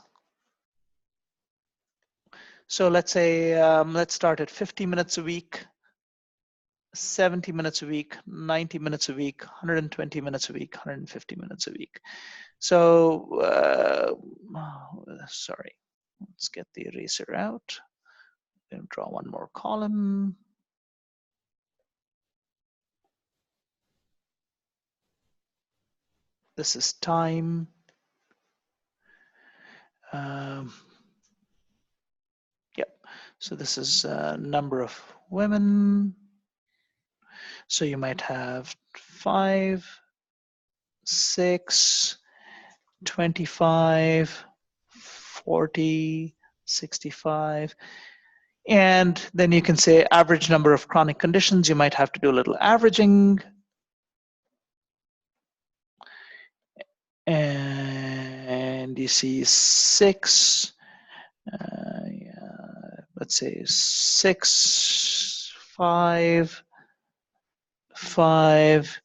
A: So let's say, let's start at 50 minutes a week, 70 minutes a week, 90 minutes a week, 120 minutes a week, 150 minutes a week. So, sorry, let's get the eraser out and draw one more column. This is time. Yep. So this is number of women. So you might have 5, 6, 25, 40, 65. And then you can say average number of chronic conditions. You might have to do a little averaging. And you see 6, let's say 6, 5, 5,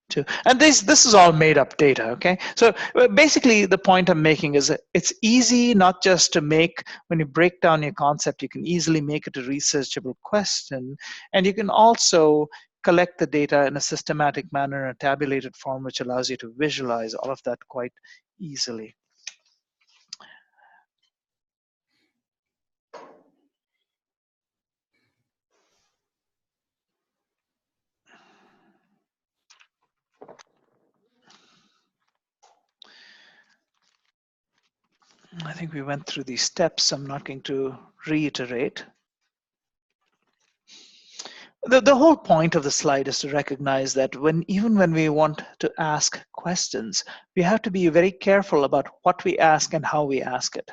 A: 2. And this is all made up data, okay? So basically the point I'm making is that it's easy not just to make, when you break down your concept, you can easily make it a researchable question. And you can also collect the data in a systematic manner in a tabulated form, which allows you to visualize all of that quite easily. I think we went through these steps. I'm not going to reiterate. The whole point of the slide is to recognize that even when we want to ask questions, we have to be very careful about what we ask and how we ask it.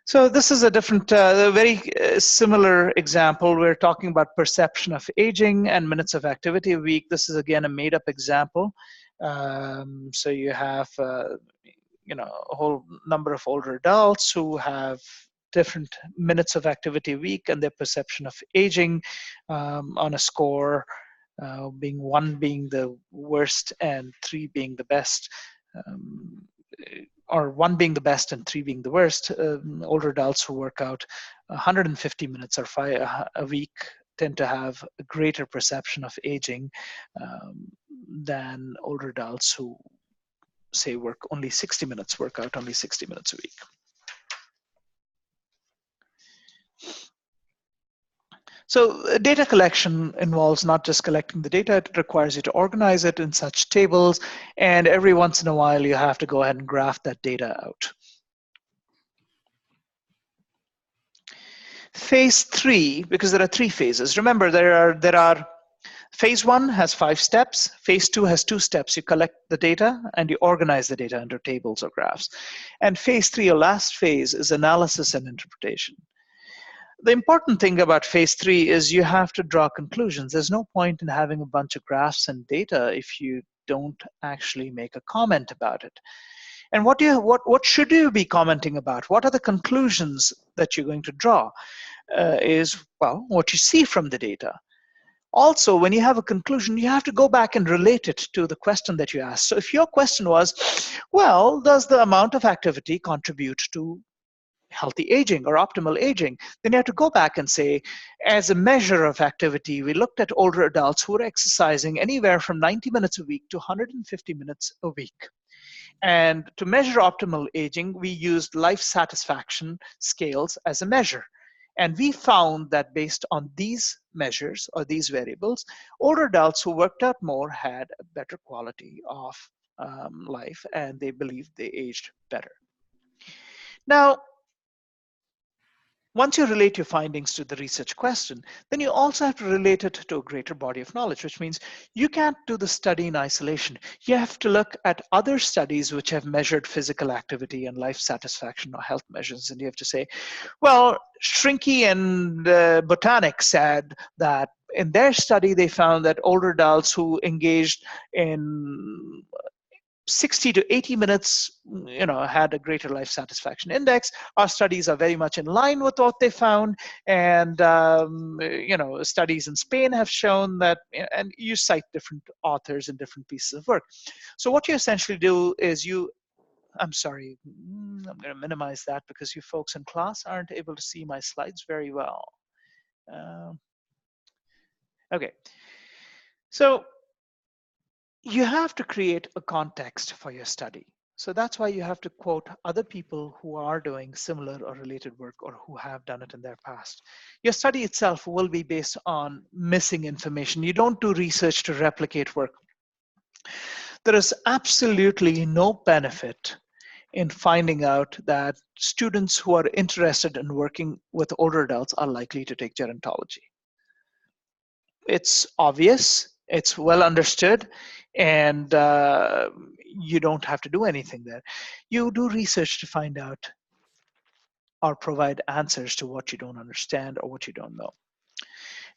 A: So this is a different, very similar example. We're talking about perception of aging and minutes of activity a week. This is again a made-up example. So you have, you know, a whole number of older adults who have different minutes of activity a week, and their perception of aging on a score, being 1 being the worst and 3 being the best, or 1 being the best and 3 being the worst. Older adults who work out 150 minutes or 5 a week tend to have a greater perception of aging than older adults who say work only 60 minutes, work out only 60 minutes a week. So data collection involves not just collecting the data, it requires you to organize it in such tables, and every once in a while you have to go ahead and graph that data out. Phase 3, because there are 3 phases. Remember, there are phase 1 has 5 steps. Phase 2 has 2 steps. You collect the data and you organize the data into tables or graphs. And phase 3, or last phase, is analysis and interpretation. The important thing about phase 3 is you have to draw conclusions. There's no point in having a bunch of graphs and data if you don't actually make a comment about it. And what should you be commenting about? What are the conclusions that you're going to draw? Is, well, what you see from the data. Also, when you have a conclusion, you have to go back and relate it to the question that you asked. So if your question was, well, does the amount of activity contribute to healthy aging or optimal aging? Then you have to go back and say, as a measure of activity, we looked at older adults who were exercising anywhere from 90 minutes a week to 150 minutes a week. And to measure optimal aging, we used life satisfaction scales as a measure. And we found that based on these measures or these variables, older adults who worked out more had a better quality of life, and they believed they aged better. Now, once you relate your findings to the research question, then you also have to relate it to a greater body of knowledge, which means you can't do the study in isolation. You have to look at other studies which have measured physical activity and life satisfaction or health measures. And you have to say, well, Shrinky and Botanic said that in their study, they found that older adults who engaged in 60 to 80 minutes, had a greater life satisfaction index. Our studies are very much in line with what they found. And, studies in Spain have shown that, and you cite different authors and different pieces of work. So what you essentially do is I'm sorry, I'm going to minimize that because you folks in class aren't able to see my slides very well. Okay, so you have to create a context for your study. So that's why you have to quote other people who are doing similar or related work or who have done it in their past. Your study itself will be based on missing information. You don't do research to replicate work. There is absolutely no benefit in finding out that students who are interested in working with older adults are likely to take gerontology. It's obvious, it's well understood, and you don't have to do anything there. You do research to find out or provide answers to what you don't understand or what you don't know.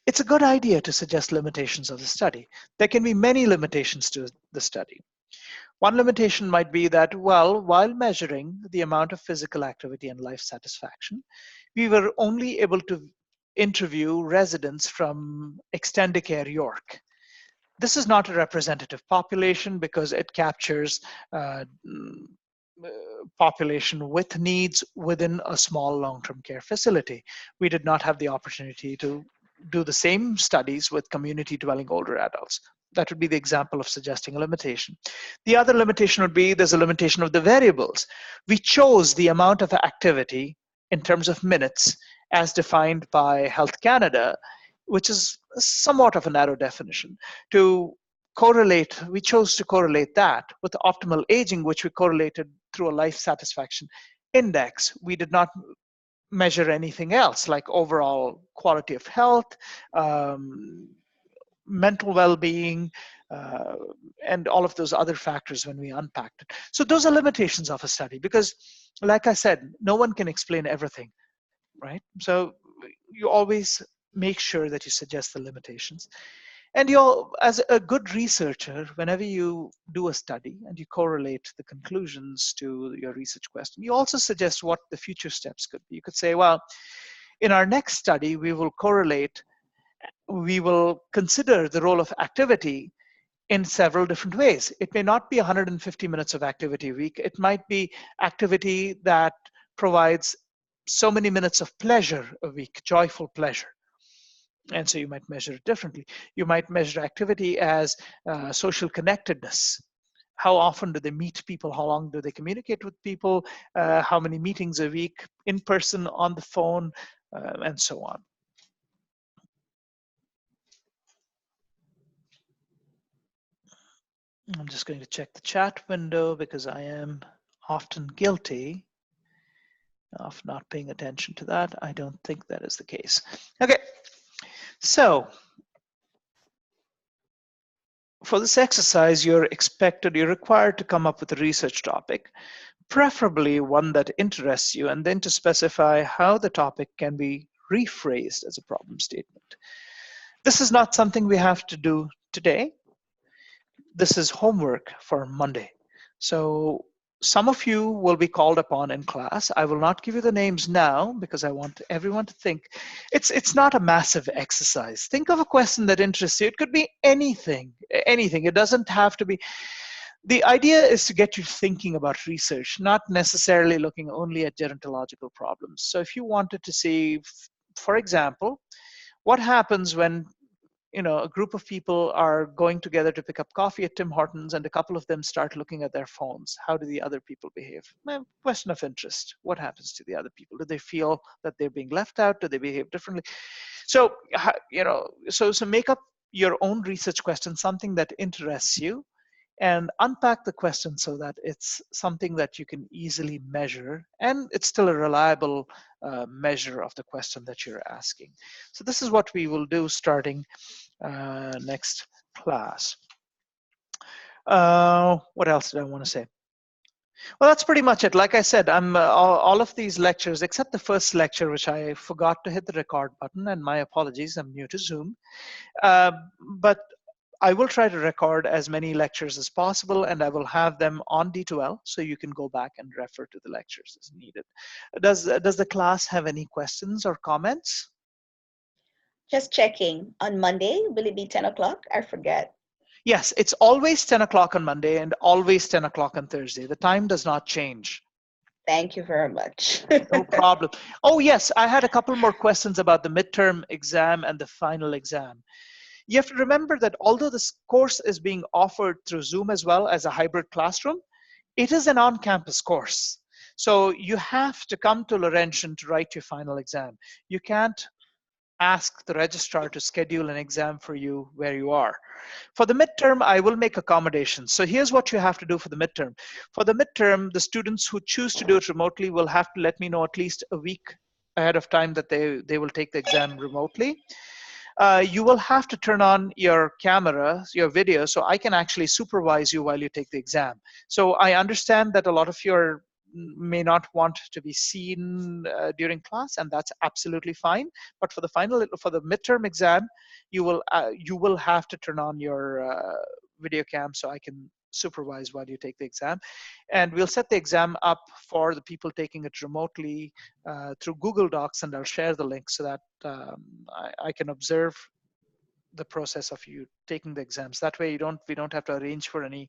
A: It's a good idea to suggest limitations of the study. There can be many limitations to the study. One limitation might be that, well, while measuring the amount of physical activity and life satisfaction, we were only able to interview residents from Extendicare York. This is not a representative population because it captures population with needs within a small long-term care facility. We did not have the opportunity to do the same studies with community dwelling older adults. That would be the example of suggesting a limitation. The other limitation would be there's a limitation of the variables. We chose the amount of activity in terms of minutes as defined by Health Canada, which is somewhat of a narrow definition, to correlate. We chose to correlate that with the optimal aging, which we correlated through a life satisfaction index. We did not measure anything else like overall quality of health, mental well-being, and all of those other factors when we unpacked it. So those are limitations of a study because, like I said, no one can explain everything, right? So you always make sure that you suggest the limitations. And as a good researcher, whenever you do a study and you correlate the conclusions to your research question, you also suggest what the future steps could be. You could say, well, in our next study, we will consider the role of activity in several different ways. It may not be 150 minutes of activity a week. It might be activity that provides so many minutes of pleasure a week, joyful pleasure. And so you might measure it differently. You might measure activity as social connectedness. How often do they meet people? How long do they communicate with people? How many meetings a week, in person, on the phone, and so on. I'm just going to check the chat window because I am often guilty of not paying attention to that. I don't think that is the case. Okay, so for this exercise, you're required to come up with a research topic, preferably one that interests you, and then to specify how the topic can be rephrased as a problem statement. This is not something we have to do today. This is homework for Monday. So some of you will be called upon in class. I will not give you the names now because I want everyone to think. It's not a massive exercise. Think of a question that interests you. It could be anything. It doesn't have to be. The idea is to get you thinking about research, not necessarily looking only at gerontological problems. So if you wanted to see, for example, what happens when a group of people are going together to pick up coffee at Tim Hortons and a couple of them start looking at their phones. How do the other people behave? Well, question of interest. What happens to the other people? Do they feel that they're being left out? Do they behave differently? So, so make up your own research question, something that interests you, and unpack the question so that it's something that you can easily measure and it's still a reliable measure of the question that you're asking. So this is what we will do starting next class. What else did I want to say? Well, that's pretty much it. Like I said, I'm all of these lectures, except the first lecture, which I forgot to hit the record button, and my apologies, I'm new to Zoom. But I will try to record as many lectures as possible, and I will have them on D2L, so you can go back and refer to the lectures as needed. Does the class have any questions or comments?
D: Just checking. On Monday, will it be 10 o'clock? I forget.
A: Yes, it's always 10 o'clock on Monday and always 10 o'clock on Thursday. The time does not change.
D: Thank you very much.
A: No problem. Oh, yes, I had a couple more questions about the midterm exam and the final exam. You have to remember that although this course is being offered through Zoom as well as a hybrid classroom, it is an on-campus course. So you have to come to Laurentian to write your final exam. You can't ask the registrar to schedule an exam for you where you are. For the midterm, I will make accommodations. So here's what you have to do for the midterm. For the midterm, the students who choose to do it remotely will have to let me know at least a week ahead of time that they will take the exam remotely. You will have to turn on your camera, your video, so I can actually supervise you while you take the exam. So I understand that a lot of you may not want to be seen during class, and that's absolutely fine. But for the midterm exam, you will have to turn on your video cam so I can supervise while you take the exam. And we'll set the exam up for the people taking it remotely through Google Docs, and I'll share the link so that I can observe the process of you taking the exams. That way we don't have to arrange for any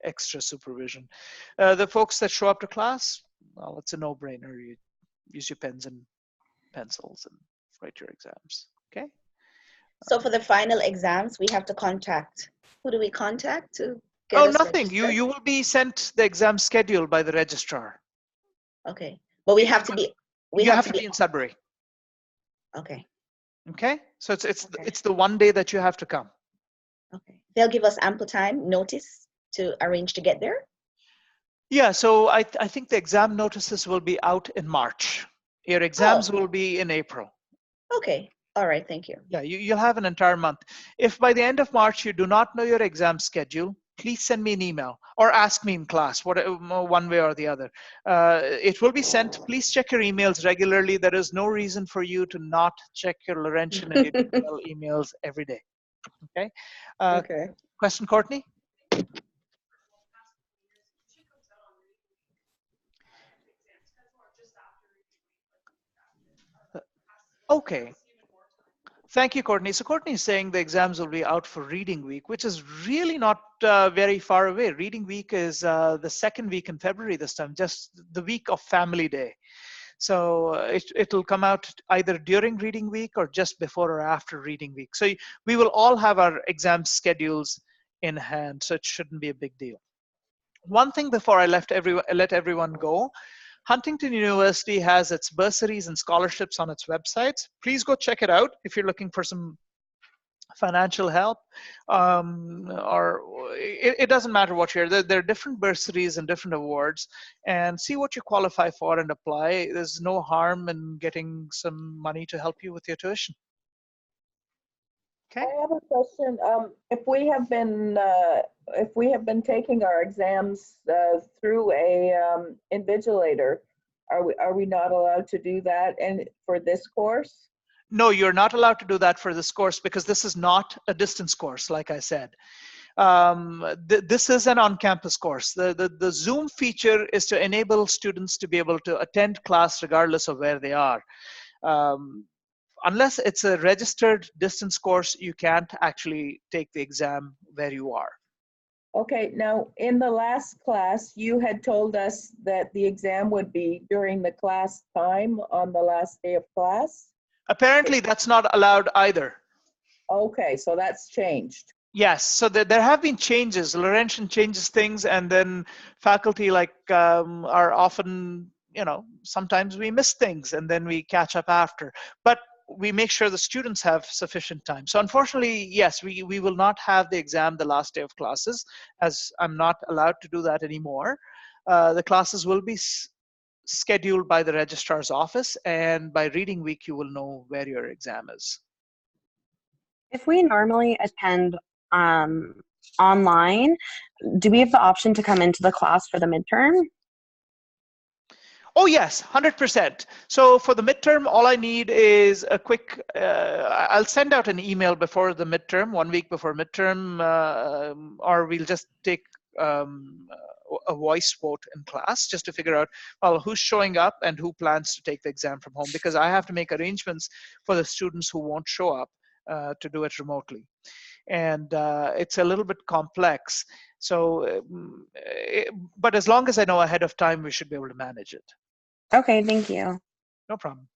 A: extra supervision. The folks that show up to class, well, it's a no-brainer. You use your pens and pencils and write your exams, okay?
D: So for the final exams, we have to contact. Who do we contact to get
A: Oh,
D: us
A: nothing.
D: registered?
A: You will be sent the exam schedule by the registrar.
D: Okay, but we have to be.
A: You have to be in Sudbury.
D: Okay.
A: Okay, so
D: Okay.
A: it's the one day that you have to come.
D: Okay. They'll give us ample time, notice to arrange to get there.
A: Yeah, so I think the exam notices will be out in March. Your exams will be in April.
D: Okay. All right. Thank you.
A: Yeah, you'll have an entire month. If by the end of March you do not know your exam schedule, please send me an email or ask me in class, one way or the other. It will be sent. Please check your emails regularly. There is no reason for you to not check your Laurentian and your emails every day. Okay.
D: Okay.
A: Question, Courtney? Okay. Thank you, Courtney. So Courtney is saying the exams will be out for reading week, which is really not very far away. Reading week is the second week in February this time, just the week of Family Day. So it'll come out either during reading week or just before or after reading week. So we will all have our exam schedules in hand, so it shouldn't be a big deal. One thing before I let everyone go, Huntington University has its bursaries and scholarships on its websites. Please go check it out if you're looking for some financial help, or it doesn't matter what you're. There are different bursaries and different awards, and see what you qualify for and apply. There's no harm in getting some money to help you with your tuition. Okay.
C: I have a question. If we have been taking our exams through a invigilator, are we not allowed to do that? And for this course?
A: No, you're not allowed to do that for this course because this is not a distance course, like I said. This is an on-campus course. The Zoom feature is to enable students to be able to attend class regardless of where they are. Unless it's a registered distance course, you can't actually take the exam where you are.
C: Okay, now in the last class, you had told us that the exam would be during the class time on the last day of class.
A: Apparently, that's not allowed either.
C: Okay, so that's changed.
A: Yes, so there have been changes. Laurentian changes things, and then faculty are often, sometimes we miss things and then we catch up after. But we make sure the students have sufficient time. So unfortunately, yes, we will not have the exam the last day of classes, as I'm not allowed to do that anymore. The classes will be scheduled by the registrar's office, and by reading week, you will know where your exam is.
F: If we normally attend online, do we have the option to come into the class for the midterm?
A: Oh yes, 100%. So for the midterm, all I need is a quick, I'll send out an email before the midterm, 1 week before midterm, or we'll just take a voice vote in class just to figure out, well, who's showing up and who plans to take the exam from home, because I have to make arrangements for the students who won't show up to do it remotely. And it's a little bit complex. So, but as long as I know ahead of time, we should be able to manage it.
F: Okay, thank you.
A: No problem.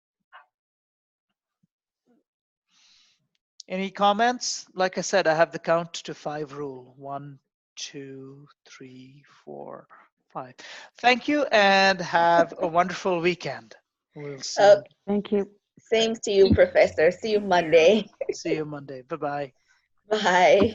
A: Any comments? Like I said, I have the count to 5 rule. 1, 2, 3, 4, 5. Thank you and have a wonderful weekend. We'll see you.
E: Thank you.
D: Same to you, Professor. See you Monday.
A: See you Monday. Bye-bye.
D: Bye.